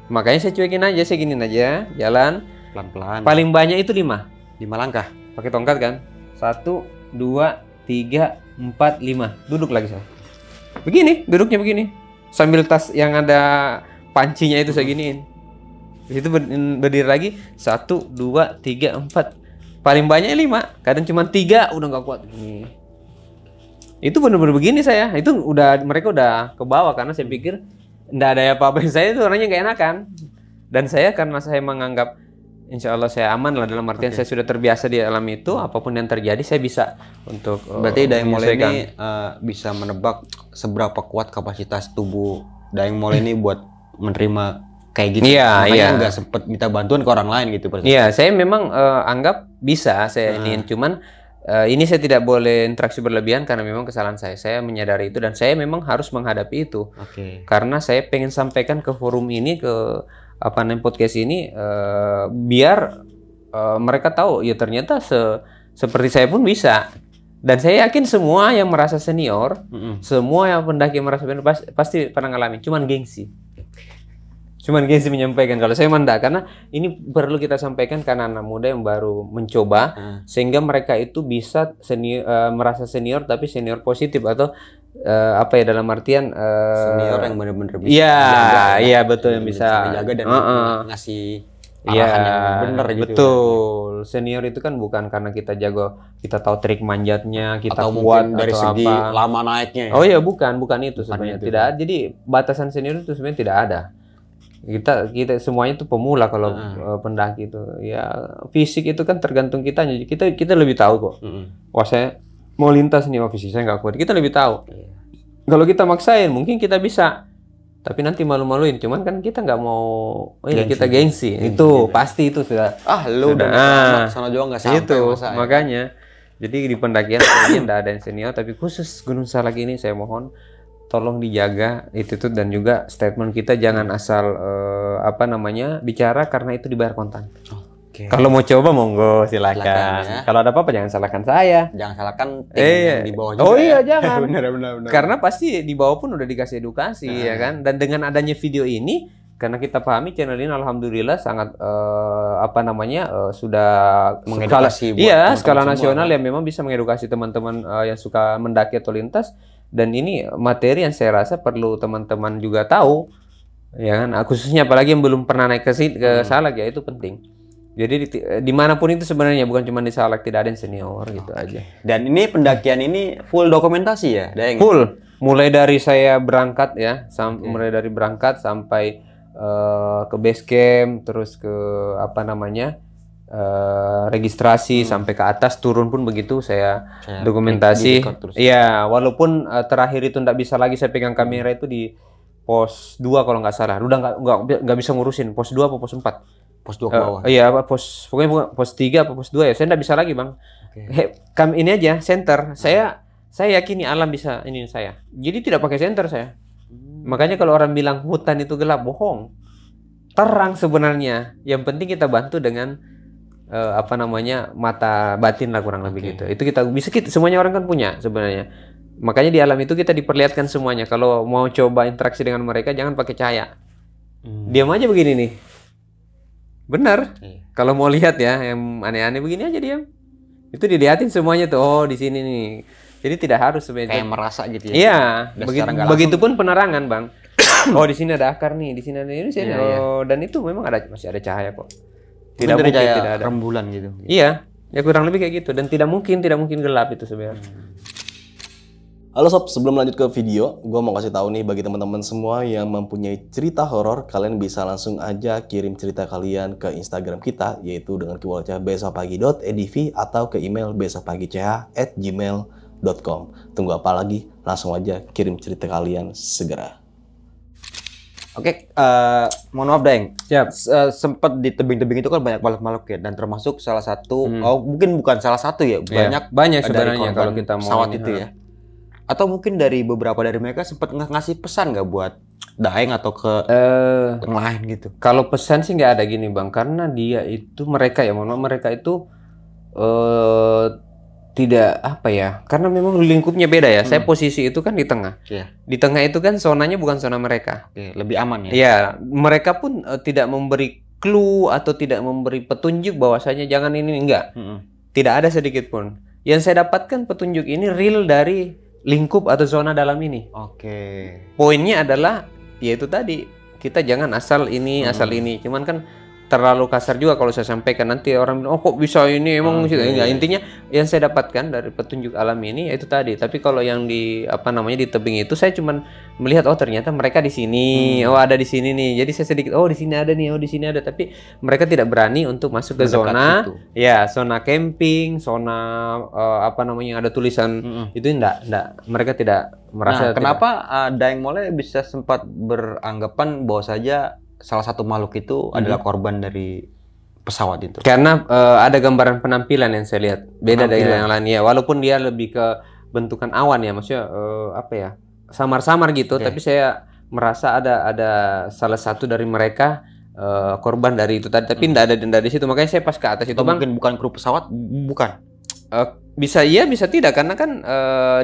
S2: Makanya saya cuekin aja, saya giniin aja, jalan
S1: pelan-pelan.
S2: Paling banyak itu 5
S1: langkah.
S2: Pakai tongkat kan, 1, 2, 3, 4, 5. Duduk lagi saya. Begini, duduknya begini. Sambil tas yang ada pancinya itu saya giniin. Itu berdiri lagi, 1, 2, 3, 4. Paling banyak 5, kadang cuma 3 udah nggak kuat gini. Itu bener-bener begini saya. Itu mereka udah ke bawah karena saya pikir nggak ada apa-apa. Saya itu orangnya nggak enakan. Dan saya karena saya menganggap insya Allah saya aman lah, dalam artian saya sudah terbiasa di alam itu, apapun yang terjadi saya bisa untuk
S1: berarti Daeng Mole ini bisa menebak seberapa kuat kapasitas tubuh Daeng Mole ini buat menerima kayak gitu.
S2: Iya,
S1: Makanya
S2: iya.
S1: nggak sempet minta bantuan ke orang lain gitu.
S2: Iya, saya memang anggap bisa saya iniin, cuman ini saya tidak boleh interaksi berlebihan karena memang kesalahan saya. Saya menyadari itu dan saya memang harus menghadapi itu.
S1: Oke.
S2: Karena saya pengen sampaikan ke forum ini, ke apa namanya podcast ini, biar mereka tahu ya ternyata seperti saya pun bisa. Dan saya yakin semua yang merasa senior, semua yang pendaki yang merasa senior pasti pernah ngalamin. Cuman gengsi menyampaikan. Kalau saya manda, karena ini perlu kita sampaikan karena anak muda yang baru mencoba, sehingga mereka itu bisa merasa senior tapi senior positif atau apa ya, dalam artian
S1: Senior yang benar-benar bisa
S2: iya,
S1: jaga,
S2: iya betul, yang bisa
S1: menjaga dan ngasih
S2: iya,
S1: arahan yang benar gitu.
S2: betul. Senior itu kan bukan karena kita jago, kita tahu trik manjatnya, kita
S1: Atau
S2: kuat
S1: mungkin dari
S2: atau
S1: segi
S2: apa.
S1: lama naiknya ya.
S2: Oh iya, bukan itu sebenarnya.
S1: itu.
S2: Tidak, jadi batasan senior itu sebenarnya tidak ada. Kita semuanya itu pemula kalau pendaki itu. Ya fisik itu kan tergantung kitanya. Kita lebih tahu kok. Wah, saya mau lintas nih, fisik saya nggak kuat. Kita lebih tahu. Kalau kita maksain mungkin kita bisa. Tapi nanti malu-maluin. Cuman kan kita nggak mau kita gengsi. Itu pasti itu sudah.
S1: Lu udah sana juga nggak sampai
S2: Itu
S1: masa,
S2: makanya. Jadi di pendakian kalian tidak ada yang senior, tapi khusus Gunung Salak ini saya mohon tolong dijaga itu tuh, dan juga statement kita jangan asal apa namanya bicara karena itu dibayar kontan. Kalau mau coba monggo silakan.
S1: Ya.
S2: Kalau ada apa-apa jangan salahkan saya.
S1: Jangan salahkan tim yang di bawah juga.
S2: Oh iya,
S1: ya.
S2: jangan.
S1: benar.
S2: Karena pasti di bawah pun udah dikasih edukasi ya kan. Dan dengan adanya video ini, karena kita pahami channel ini alhamdulillah sangat apa namanya sudah
S1: Mengedukasi buat
S2: skala
S1: teman-teman
S2: nasional
S1: semua,
S2: yang memang bisa mengedukasi teman-teman yang suka mendaki atau lintas. Dan ini materi yang saya rasa perlu teman-teman juga tahu, ya kan? Khususnya apalagi yang belum pernah naik ke Salak, ya itu penting. Jadi dimanapun itu sebenarnya, bukan cuma di Salak, tidak ada yang senior gitu aja.
S1: Dan ini pendakian ini full dokumentasi ya, Daeng?
S2: Full, mulai dari saya berangkat ya, mulai dari berangkat sampai ke base camp, terus ke apa namanya registrasi sampai ke atas, turun pun begitu saya dokumentasi. Iya, walaupun terakhir itu nggak bisa lagi saya pegang kamera itu di pos 2 kalau nggak salah. Udah nggak bisa ngurusin pos 2 apa pos 4.
S1: Pos 2 ke bawah.
S2: Iya, pokoknya pos 3 apa pos 2 ya. Saya nggak bisa lagi, Bang. Ini aja center. Saya yakini alam bisa ini saya. Jadi tidak pakai center saya. Makanya kalau orang bilang hutan itu gelap, bohong. Terang sebenarnya. Yang penting kita bantu dengan apa namanya mata batin lah, kurang lebih gitu. Itu kita semuanya orang kan punya sebenarnya. Makanya di alam itu kita diperlihatkan semuanya. Kalau mau coba interaksi dengan mereka jangan pakai cahaya. Diam aja begini nih. Benar. Kalau mau lihat ya yang aneh-aneh begini aja diam. Itu dilihatin semuanya tuh. Oh, di sini nih. Jadi tidak harus sebenarnya.
S1: Kayak merasa gitu ya.
S2: Iya, begitupun penerangan, Bang. Oh, di sini ada akar nih, di sini ada ini, sini. Oh, dan itu memang masih ada cahaya kok. Tidak mungkin tidak ada
S1: rembulan gitu.
S2: Iya, ya kurang lebih kayak gitu, dan tidak mungkin gelap itu sebenarnya.
S5: Halo sob, sebelum lanjut ke video, gue mau kasih tahu nih bagi teman-teman semua yang mempunyai cerita horor, kalian bisa langsung aja kirim cerita kalian ke Instagram kita, yaitu dengan keywordnya besokpagi.edv atau ke email besokpagi.ch@gmail.com. Tunggu apa lagi? Langsung aja kirim cerita kalian segera.
S1: Oke, mohon maaf Daeng.
S2: Siap.
S1: Sempet di tebing-tebing itu kan banyak makhluk ya, dan termasuk salah satu, mungkin bukan salah satu ya,
S2: banyak sebenarnya kalau kita mau
S1: pesawat itu ya. Atau mungkin dari beberapa dari mereka sempat ngasih pesan nggak buat Daeng atau ke yang lain gitu?
S2: Kalau pesan sih nggak ada gini Bang, karena mereka itu tidak apa ya, karena memang lingkupnya beda ya. Saya posisi itu kan di tengah. Di tengah itu kan zonanya bukan zona mereka.
S1: Lebih aman ya?
S2: Iya, mereka pun tidak memberi clue atau tidak memberi petunjuk bahwasanya jangan ini, enggak. Tidak ada sedikit pun. Yang saya dapatkan petunjuk ini real dari lingkup atau zona dalam ini. Poinnya adalah yaitu tadi, kita jangan asal ini, asal ini. Cuman kan terlalu kasar juga kalau saya sampaikan, nanti orang bilang, oh kok bisa ini, emang enggak. Intinya yang saya dapatkan dari petunjuk alam ini yaitu tadi. Tapi kalau yang di di tebing itu saya cuman melihat, oh ternyata mereka di sini, oh ada di sini nih. Jadi saya sedikit, oh di sini ada nih, oh di sini ada. Tapi mereka tidak berani untuk masuk ke zona, zona camping, zona ada tulisan itu enggak. Mereka tidak merasa.
S1: Kenapa Daeng Mole bisa sempat beranggapan bahwa saja salah satu makhluk itu adalah korban dari pesawat itu?
S2: Karena ada gambaran penampilan yang saya lihat beda dari
S1: Penampilan.
S2: yang lain ya, walaupun dia lebih ke bentukan awan ya, maksudnya apa ya, samar-samar gitu.
S1: Oke.
S2: Tapi saya merasa ada salah satu dari mereka korban dari itu tadi, tapi tidak ada di situ. Makanya saya pas ke atas itu
S1: Atau
S2: bang,
S1: mungkin bukan kru pesawat? Bukan.
S2: bisa iya bisa tidak, karena kan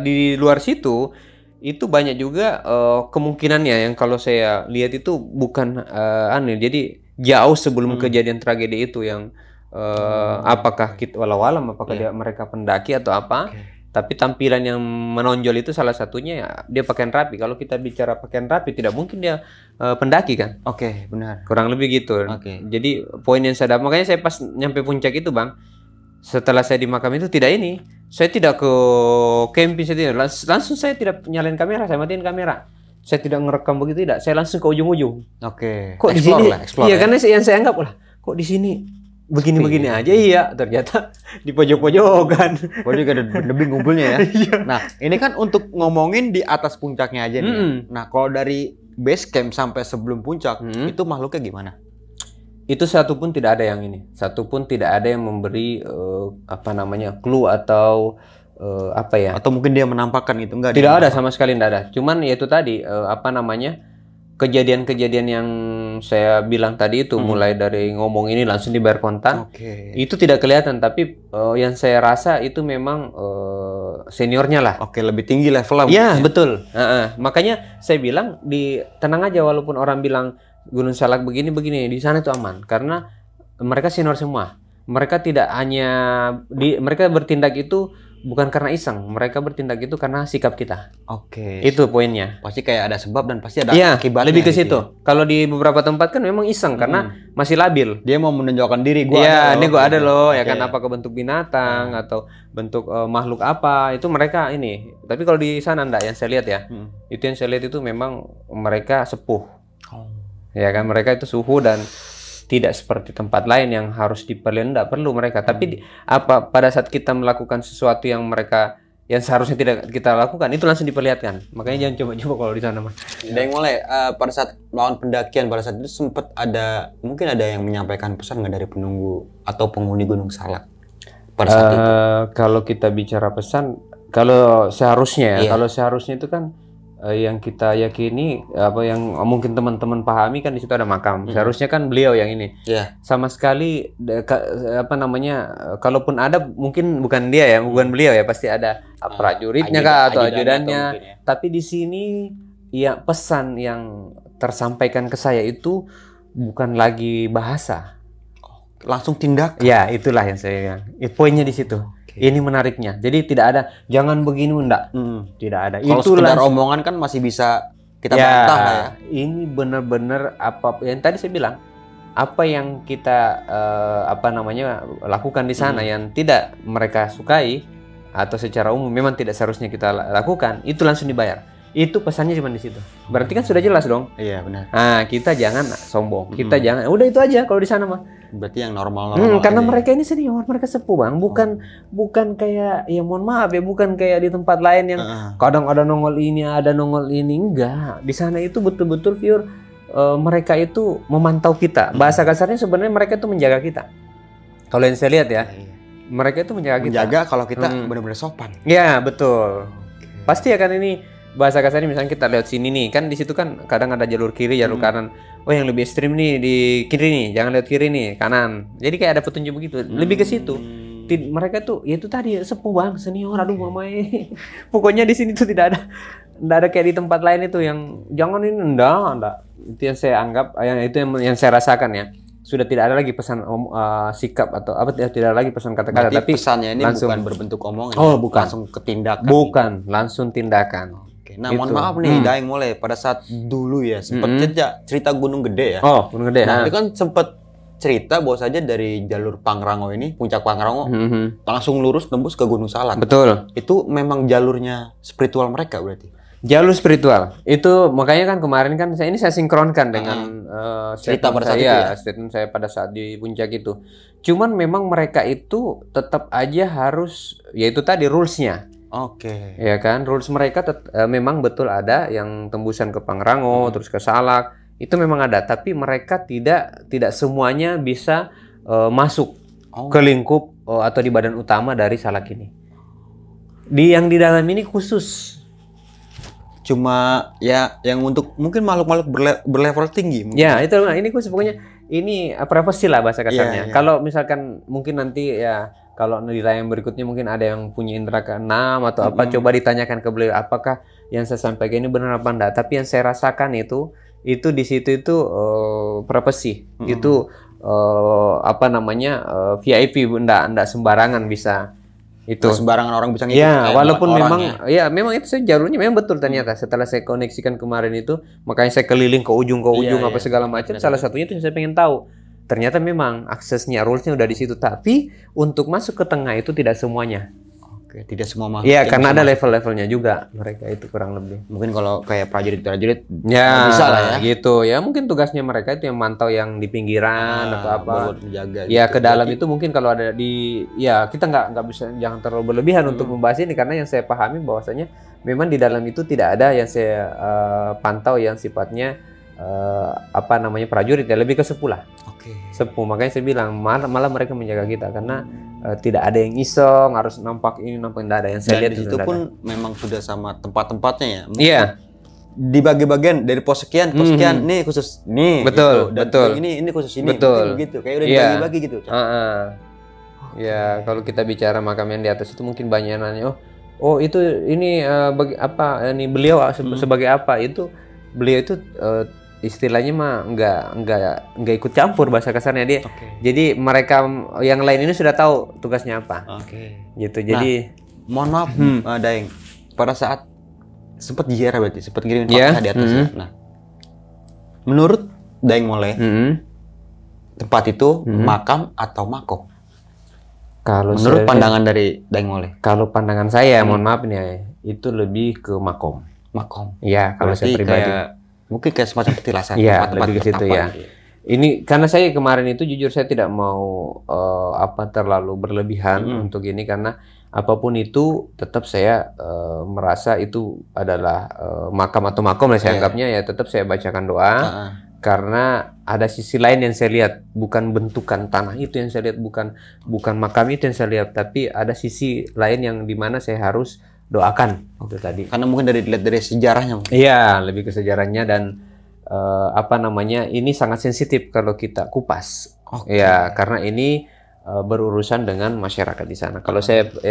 S2: di luar situ itu banyak juga kemungkinannya yang kalau saya lihat itu bukan aneh. Jadi jauh sebelum kejadian tragedi itu yang apakah kita walau alam apakah mereka pendaki atau apa. Tapi tampilan yang menonjol itu salah satunya ya dia pakaian rapi. Kalau kita bicara pakaian rapi tidak mungkin dia pendaki kan.
S1: Oke, benar.
S2: Kurang lebih gitu.
S1: Oke.
S2: Jadi poin yang saya dapat, makanya saya pas nyampe puncak itu bang, setelah saya di makam itu tidak ini, saya tidak ke camping, saya tidak, langsung saya tidak nyalain kamera, saya matiin kamera, saya tidak ngerekam begitu, tidak, saya langsung ke ujung-ujung.
S1: Oke.
S2: Kok di
S1: Explore
S2: sini?
S1: lah, explore
S2: Iya,
S1: ya.
S2: karena yang saya anggap lah, kok di sini begini-begini aja, iya, ternyata di pojok-pojokan.
S1: Gua juga ada lebih ngumpulnya ya. Nah, ini kan untuk ngomongin di atas puncaknya aja nih. ya. Nah, kalau dari base camp sampai sebelum puncak, itu makhluknya gimana?
S2: Itu satu pun tidak ada yang ini, satu pun tidak ada yang memberi apa namanya clue atau apa ya?
S1: Atau mungkin dia menampakkan itu enggak?
S2: Tidak ada sama sekali, tidak ada. Cuman ya itu tadi apa namanya, kejadian-kejadian yang saya bilang tadi itu mulai dari ngomong ini langsung dibayar kontan.
S1: Oke.
S2: Itu tidak kelihatan, tapi yang saya rasa itu memang seniornya lah.
S1: Oke, lebih tinggi levelnya.
S2: Iya, betul. Makanya saya bilang tenang aja, walaupun orang bilang Gunung Salak begini-begini, di sana itu aman karena mereka senior semua. Mereka tidak hanya mereka bertindak itu bukan karena iseng, mereka bertindak itu karena sikap kita.
S1: Oke.
S2: Itu poinnya.
S1: Pasti kayak ada sebab dan pasti ada
S2: Iya,
S1: akibatnya.
S2: lebih ke
S1: gitu
S2: situ.
S1: ya.
S2: Kalau di beberapa tempat kan memang iseng karena masih labil.
S1: Dia mau menunjukkan diri gua.
S2: Iya, ini gua ada loh, ya
S1: Oke.
S2: kan, apakah bentuk binatang atau bentuk makhluk apa, itu mereka ini. Tapi kalau di sana enggak, yang saya lihat ya. Itu yang saya lihat itu memang mereka sepuh. Ya kan, mereka itu suhu dan tidak seperti tempat lain yang harus dipelihara, enggak perlu mereka. Tapi pada saat kita melakukan sesuatu yang mereka yang seharusnya tidak kita lakukan, itu langsung diperlihatkan. Makanya jangan coba-coba kalau di sana, Mas.
S1: Dan mulai pada saat melawan pendakian pada saat itu sempat mungkin ada yang menyampaikan pesan nggak dari penunggu atau penghuni Gunung Salak pada saat itu?
S2: Kalau kita bicara pesan, kalau seharusnya ya, kalau seharusnya itu kan yang kita yakini, apa yang mungkin teman-teman pahami kan di situ ada makam. Seharusnya kan beliau yang ini.
S1: Iya.
S2: Sama sekali apa namanya, kalaupun ada mungkin bukan dia ya, bukan beliau ya, pasti ada prajuritnya kah atau ajudannya.
S1: Ya.
S2: Tapi di sini ya pesan yang tersampaikan ke saya itu bukan lagi bahasa.
S1: Langsung tindak.
S2: Ya, itulah yang saya bilang. Poinnya di situ. Ini menariknya. Jadi tidak ada jangan begini, enggak. Tidak ada.
S1: Kalau sekedar omongan kan masih bisa kita bantah lah ya.
S2: Ini benar-benar apa yang tadi saya bilang. Apa yang kita apa namanya lakukan di sana yang tidak mereka sukai atau secara umum memang tidak seharusnya kita lakukan, itu langsung dibayar. Itu pesannya cuma di situ. Berarti kan sudah jelas dong.
S1: Iya, benar.
S2: Nah, kita jangan sombong. Kita jangan. Udah itu aja kalau di sana mah.
S1: Berarti yang normal
S2: Karena
S1: aja.
S2: mereka ini senior, mereka sepuh bang, bukan kayak ya mohon maaf ya, bukan kayak di tempat lain yang kadang ada nongol ini, ada nongol ini, enggak. Di sana itu betul-betul pure mereka itu memantau kita. Bahasa kasarnya sebenarnya mereka itu menjaga kita. Kalau yang saya lihat ya, mereka itu menjaga kita.
S1: Menjaga kalau kita benar-benar sopan.
S2: Ya betul. Pasti akan ini bahasa kasarnya, misalnya kita lewat sini nih, kan di situ kan kadang ada jalur kiri, jalur kanan. Oh, yang lebih ekstrim nih di kiri nih, jangan lewat kiri nih, kanan. Jadi kayak ada petunjuk begitu. Lebih ke situ. Mereka tuh, ya itu tadi sepuh bang, senior, aduh mamae. Pokoknya di sini tuh tidak ada kayak di tempat lain itu yang jangan ini, enggak. Itu yang saya anggap, itu yang saya rasakan ya. Sudah tidak ada lagi pesan sikap atau apa, tidak ada lagi pesan kata-kata, tapi
S1: pesannya ini
S2: langsung,
S1: bukan berbentuk omongan.
S2: Oh, bukan.
S1: Langsung ke tindakan.
S2: Bukan, langsung tindakan.
S1: Nah, mohon maaf nih, Daeng mulai pada saat dulu ya sempat cerita Gunung Gede ya.
S2: Oh, Gunung Gede.
S1: Nah, itu kan sempat cerita bahwa saja dari jalur Pangrango ini, puncak Pangrango, langsung lurus tembus ke Gunung Salak.
S2: Betul.
S1: Itu memang jalurnya spiritual mereka berarti.
S2: Jalur spiritual. Itu makanya kan kemarin kan saya sinkronkan dengan
S1: cerita pada saat
S2: itu
S1: ya.
S2: Statement saya pada saat di puncak itu. Cuman memang mereka itu tetap aja harus, yaitu tadi rulesnya.
S1: Oke.
S2: Ya kan, rules mereka memang betul ada yang tembusan ke Pangrango, terus ke Salak. Itu memang ada, tapi mereka tidak semuanya bisa masuk ke lingkup atau di badan utama dari Salak ini. Yang di dalam ini khusus.
S1: Cuma ya yang untuk mungkin makhluk-makhluk berlevel tinggi. Mungkin.
S2: Ya, itu ini khusus pokoknya ini privasi lah bahasa kasarnya.
S1: Iya.
S2: Kalau misalkan mungkin nanti ya kalau di tayang berikutnya mungkin ada yang punya indera keenam atau apa, coba ditanyakan ke beliau apakah yang saya sampaikan ini benar apa enggak. Tapi yang saya rasakan itu di situ itu privasi. Itu apa namanya VIP, enggak sembarangan bisa. Itu
S1: sembarangan orang bisa ngikut.
S2: Ya, walaupun memang
S1: ya.
S2: memang itu jalurnya memang betul ternyata. Setelah saya koneksikan kemarin itu, makanya saya keliling ke ujung apa segala macam. Salah satunya itu saya pengen tahu. Ternyata memang aksesnya, rulesnya udah di situ. Tapi untuk masuk ke tengah itu tidak semuanya.
S1: Oke, tidak semua makhluk.
S2: Iya, karena ada level-levelnya juga mereka itu kurang lebih.
S1: Mungkin kalau kayak prajurit
S2: Ya,
S1: bisa lah ya.
S2: Gitu. Ya mungkin tugasnya mereka itu yang mantau yang di pinggiran atau apa.
S1: Menjaga.
S2: Ya
S1: gitu.
S2: ke dalam itu mungkin kalau ada ya kita nggak bisa, jangan terlalu berlebihan untuk membahas ini, karena yang saya pahami bahwasanya memang di dalam itu tidak ada yang saya pantau yang sifatnya apa namanya prajurit, ya lebih ke sepuh lah.
S1: Oke.
S2: Sepuh, makanya saya bilang malah mereka menjaga kita karena tidak ada yang iseng harus nampak ini nampak, tidak ada yang saya lihat
S1: di situ pun memang sudah sama tempat-tempatnya ya.
S2: Iya.
S1: Dibagi bagian dari pos sekian, nih khusus nih.
S2: Betul,
S1: gitu. Dan
S2: betul.
S1: Ini khusus ini.
S2: Betul.
S1: Gitu. Kayak udah dibagi-bagi gitu.
S2: Ya, kalau kita bicara makam yang di atas itu mungkin banyak yang nanya, oh itu ini bagi apa? Ini beliau sebagai apa? Itu beliau itu istilahnya mah nggak ikut campur bahasa kasarnya dia. Jadi mereka yang lain ini sudah tahu tugasnya apa. Gitu. Jadi
S1: mohon maaf, Daeng. Pada saat sempat ziarah berarti sempat ngirimin fakta di atas ya. Nah, menurut Daeng Moleh, tempat itu makam atau makom?
S2: Kalau
S1: menurut pandangan dari Daeng Moleh.
S2: Kalau pandangan saya, mohon maaf nih, itu lebih ke makom.
S1: Makom.
S2: Iya, kalau saya pribadi.
S1: Mungkin kayak semacam petilasan.
S2: Iya, lebih ke situ ya. Ini karena saya kemarin itu jujur saya tidak mau terlalu berlebihan untuk ini, karena apapun itu tetap saya merasa itu adalah makam atau makom lah saya anggapnya, ya tetap saya bacakan doa. Karena ada sisi lain yang saya lihat, bukan bentukan tanah itu yang saya lihat, bukan makam itu yang saya lihat, tapi ada sisi lain yang dimana saya harus doakan itu tadi.
S1: Karena mungkin dilihat dari sejarahnya.
S2: Iya, lebih ke sejarahnya dan ini sangat sensitif kalau kita kupas. Ya, karena ini berurusan dengan masyarakat di sana. Kalau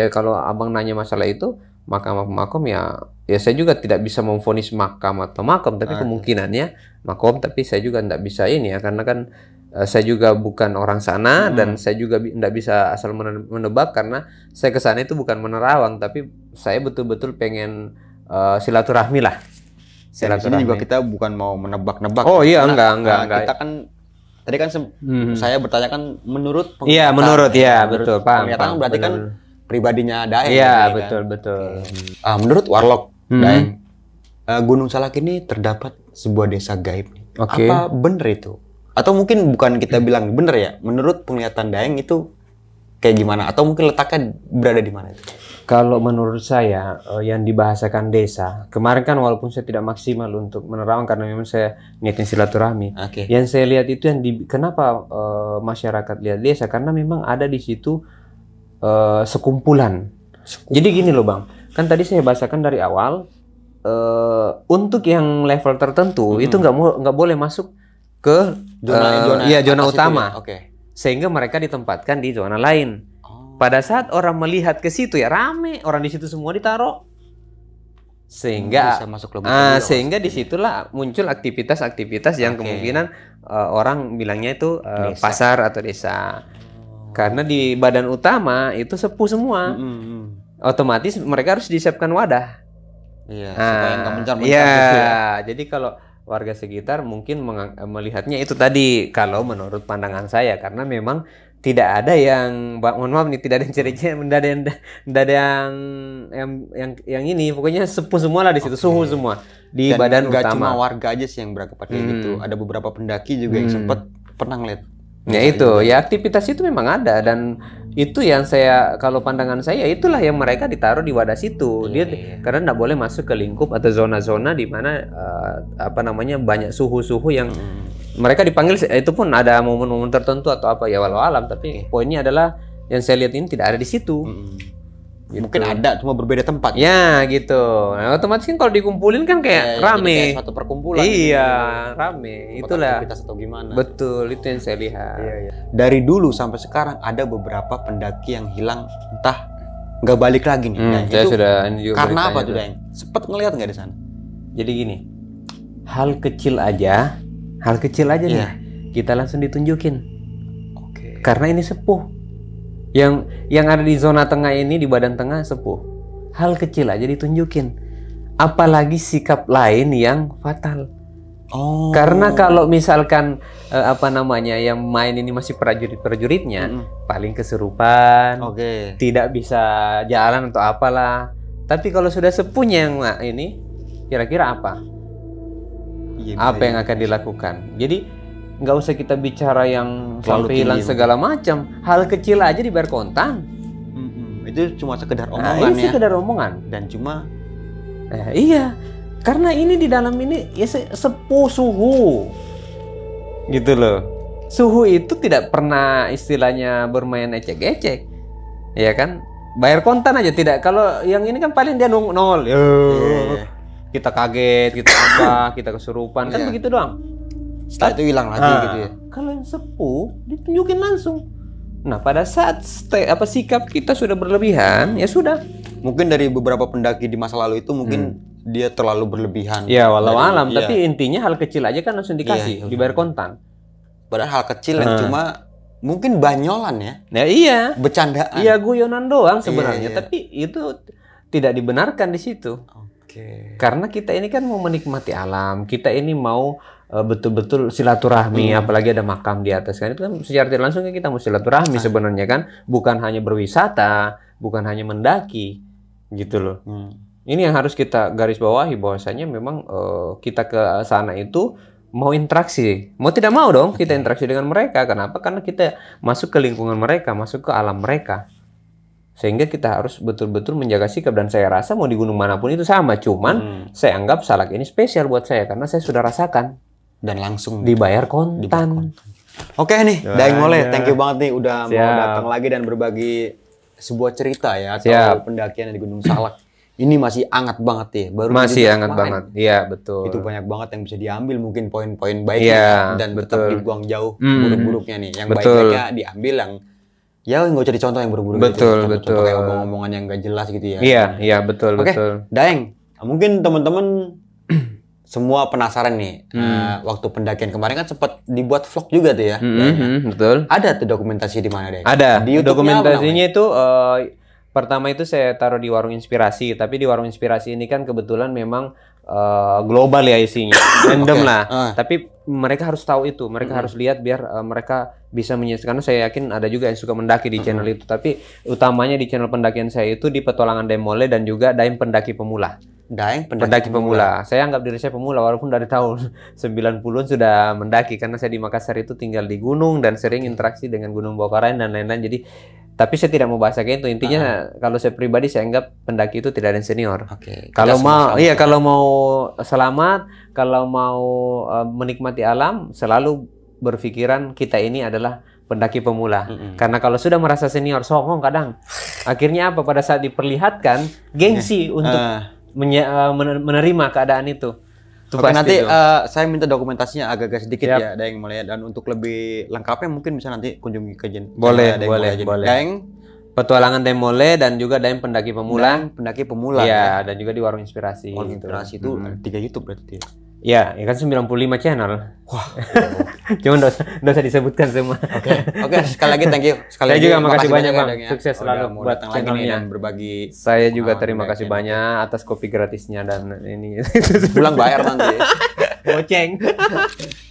S2: kalau abang nanya masalah itu makam ya saya juga tidak bisa memvonis makam atau makom, tapi kemungkinannya makom, tapi saya juga tidak bisa ini ya, karena kan saya juga bukan orang sana dan saya juga tidak bisa asal menebak, karena saya ke sana itu bukan menerawang, tapi saya betul-betul pengen silaturahmi lah.
S1: Silaturahmi juga kita bukan mau menebak-nebak.
S2: Oh iya, enggak.
S1: Kita kan tadi kan saya bertanya kan menurut penglihatan.
S2: Iya, menurut betul, paham.
S1: Penglihatan berarti kan pribadinya Daeng.
S2: Iya,
S1: kan?
S2: betul.
S1: Menurut Warlock Daeng, Gunung Salak ini terdapat sebuah desa gaib. Apa bener itu? Atau mungkin bukan kita bilang bener ya? Menurut penglihatan Daeng itu kayak gimana? Atau mungkin letaknya berada di mana?
S2: Kalau menurut saya yang dibahasakan desa kemarin kan, walaupun saya tidak maksimal untuk menerawang karena memang saya niatin silaturahmi. Yang saya lihat itu kenapa masyarakat lihat desa, karena memang ada di situ sekumpulan. Jadi gini loh Bang, kan tadi saya bahasakan dari awal untuk yang level tertentu itu nggak boleh masuk ke zona utama. Sehingga mereka ditempatkan di zona lain. Pada saat orang melihat ke situ ya rame, orang di situ semua ditaruh. Sehingga sehingga disitulah muncul aktivitas-aktivitas yang kemungkinan orang bilangnya itu pasar atau desa. Karena di badan utama itu sepuh semua. Otomatis mereka harus disiapkan wadah.
S1: Supaya nggak mencar-mencar
S2: gitu ya. Jadi kalau warga sekitar mungkin melihatnya itu tadi, kalau menurut pandangan saya, karena memang tidak ada yang, mohon maaf nih, tidak ada yang ciri-ciri, tidak ada yang ini, pokoknya sepuh semua lah di situ, suhu semua di badan utama.
S1: Gak cuma warga aja sih yang berangkat kayak gitu, ada beberapa pendaki juga yang sempat pernah ngeliat
S2: Ya itu, ya aktivitas itu memang ada dan itu yang saya, kalau pandangan saya itulah yang mereka ditaruh di wadah situ. Karena nggak boleh masuk ke lingkup atau zona-zona di mana banyak suhu-suhu yang mereka dipanggil. Itu pun ada momen-momen tertentu atau apa ya, walau alam. Tapi poinnya adalah yang saya lihat ini tidak ada di situ. Gitu.
S1: Mungkin ada, cuma berbeda tempat.
S2: Ya gitu. Nah, otomatis kan kalau dikumpulin kan kayak rame.
S1: Jadi kayak suatu perkumpulan.
S2: Iya, rame. Itulah.
S1: Aktivitas atau gimana?
S2: Betul, itu yang saya lihat.
S1: Dari dulu sampai sekarang ada beberapa pendaki yang hilang, entah nggak balik lagi nih. Nah,
S2: Saya
S1: itu
S2: sudah ini juga
S1: karena apa
S2: beritanya
S1: tuh, Deng? Sempet ngeliat nggak di sana?
S2: Jadi gini, hal kecil aja nih, kita langsung ditunjukin.
S1: Oke.
S2: Karena ini sepuh. Yang ada di zona tengah ini, di badan tengah sepuh. Hal kecil aja ditunjukin. Apalagi sikap lain yang fatal.
S1: Oh.
S2: Karena kalau misalkan yang main ini masih prajuritnya, paling kesurupan, tidak bisa jalan atau apalah. Tapi kalau sudah sepuhnya yang ini, kira-kira apa? Apa yang akan dilakukan? Jadi nggak usah kita bicara yang sampai hilang segala macam. Hal kecil aja dibayar kontan.
S1: Itu cuma sekedar
S2: Nah,
S1: omongan
S2: ini sekedar omongan.
S1: Dan cuma
S2: iya, karena ini di dalam ini ya sepuh suhu, gitu loh. Suhu itu tidak pernah istilahnya bermain ecek-ecek, ya kan? Bayar kontan aja tidak. Kalau yang ini kan paling dia nol. Kita kaget, kita apa, kita kesurupan, kan begitu doang.
S1: Setelah itu hilang lagi gitu ya.
S2: Kalau yang sepuh ditunjukin langsung. Nah, pada saat sikap kita sudah berlebihan, ya sudah.
S1: Mungkin dari beberapa pendaki di masa lalu itu mungkin dia terlalu berlebihan.
S2: Ya, walau alam, tapi intinya hal kecil aja kan langsung dikasih, dibayar kontan.
S1: Padahal hal kecil yang cuma mungkin banyolan ya.
S2: Nah, iya.
S1: Bercandaan.
S2: Iya, guyonan doang sebenarnya, tapi itu tidak dibenarkan di situ. Karena kita ini kan mau menikmati alam, kita ini mau betul-betul silaturahmi, apalagi ada makam di atas kan, itu kan secara tidak langsung kita mau silaturahmi sebenarnya kan, bukan hanya berwisata, bukan hanya mendaki, gitu loh. Ini yang harus kita garis bawahi, bahwasanya memang kita ke sana itu mau interaksi, mau tidak mau dong kita interaksi dengan mereka. Kenapa? Karena kita masuk ke lingkungan mereka, masuk ke alam mereka. Sehingga kita harus betul-betul menjaga sikap, dan saya rasa mau di gunung manapun itu sama. Cuman saya anggap Salak ini spesial buat saya karena saya sudah rasakan
S1: dan langsung
S2: dibayar kontan.
S1: Oke nih, Daeng Moleh, thank you banget nih udah mau datang lagi dan berbagi sebuah cerita ya atau pendakian di Gunung Salak. Ini masih hangat banget ya, baru
S2: masih hangat banget. Iya, betul.
S1: Itu banyak banget yang bisa diambil, mungkin poin-poin baiknya dan tetap dibuang jauh buruk-buruknya nih. Yang baiknya diambil, yang nggak usah dicontoh yang buruk-buruk.
S2: Betul.
S1: Kayak omong-omongan yang nggak jelas gitu ya.
S2: Iya, betul.
S1: Daeng, mungkin teman-teman semua penasaran nih, waktu pendakian kemarin kan sempat dibuat vlog juga tuh ya.
S2: Betul.
S1: Ada tuh dokumentasi di mana, Daeng?
S2: Ada. Di dokumentasinya itu pertama itu saya taruh di Warung Inspirasi, tapi di Warung Inspirasi ini kan kebetulan memang global ya isinya, random lah. Tapi mereka harus tahu itu, mereka harus lihat biar mereka bisa menyesuaikan. Karena saya yakin ada juga yang suka mendaki di channel itu, tapi utamanya di channel pendakian saya itu di Petualangan Daeng Moleh dan juga Daeng Pendaki Pemula.
S1: Daeng
S2: Pendaki Pemula. Saya anggap diri saya pemula walaupun dari tahun 90-an sudah mendaki, karena saya di Makassar itu tinggal di gunung dan sering interaksi dengan Gunung Bawakaraeng dan lain-lain. Jadi tapi saya tidak mau bahas kayak itu. Intinya kalau saya pribadi saya anggap pendaki itu tidak ada yang senior. Kalau mau selamat, kalau mau menikmati alam, selalu berpikiran kita ini adalah pendaki pemula. Karena kalau sudah merasa senior, songong kadang. Akhirnya apa? Pada saat diperlihatkan, gengsi untuk menerima keadaan itu.
S1: Oke, nanti saya minta dokumentasinya agak-agak sedikit ya, Daeng Moleh, dan untuk lebih lengkapnya mungkin bisa nanti kunjungi ke
S2: boleh.
S1: Daeng
S2: Petualangan Daeng Moleh dan juga Daeng Pendaki Pemula.
S1: Pendaki Pemula.
S2: Ya, dan juga di Warung Inspirasi.
S1: Warung Inspirasi itu 3 YouTube berarti.
S2: Ya kan 95 channel. Wah. Cuma nggak usah disebutkan semua. Oke, sekali lagi thank you. Saya juga makasih banyak, Bang. Sukses selalu buat channelnya dan berbagi. Saya juga terima kasih banyak atas kopi gratisnya dan ini.
S1: Pulang bayar nanti.
S2: Goceng.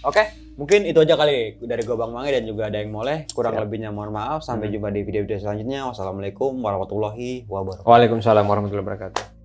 S1: Oke, mungkin itu aja kali dari gua Bang Mange dan juga Daeng Moleh. Kurang lebihnya mohon maaf. Sampai jumpa di video-video selanjutnya. Wassalamualaikum warahmatullahi wabarakatuh.
S2: Waalaikumsalam warahmatullahi wabarakatuh.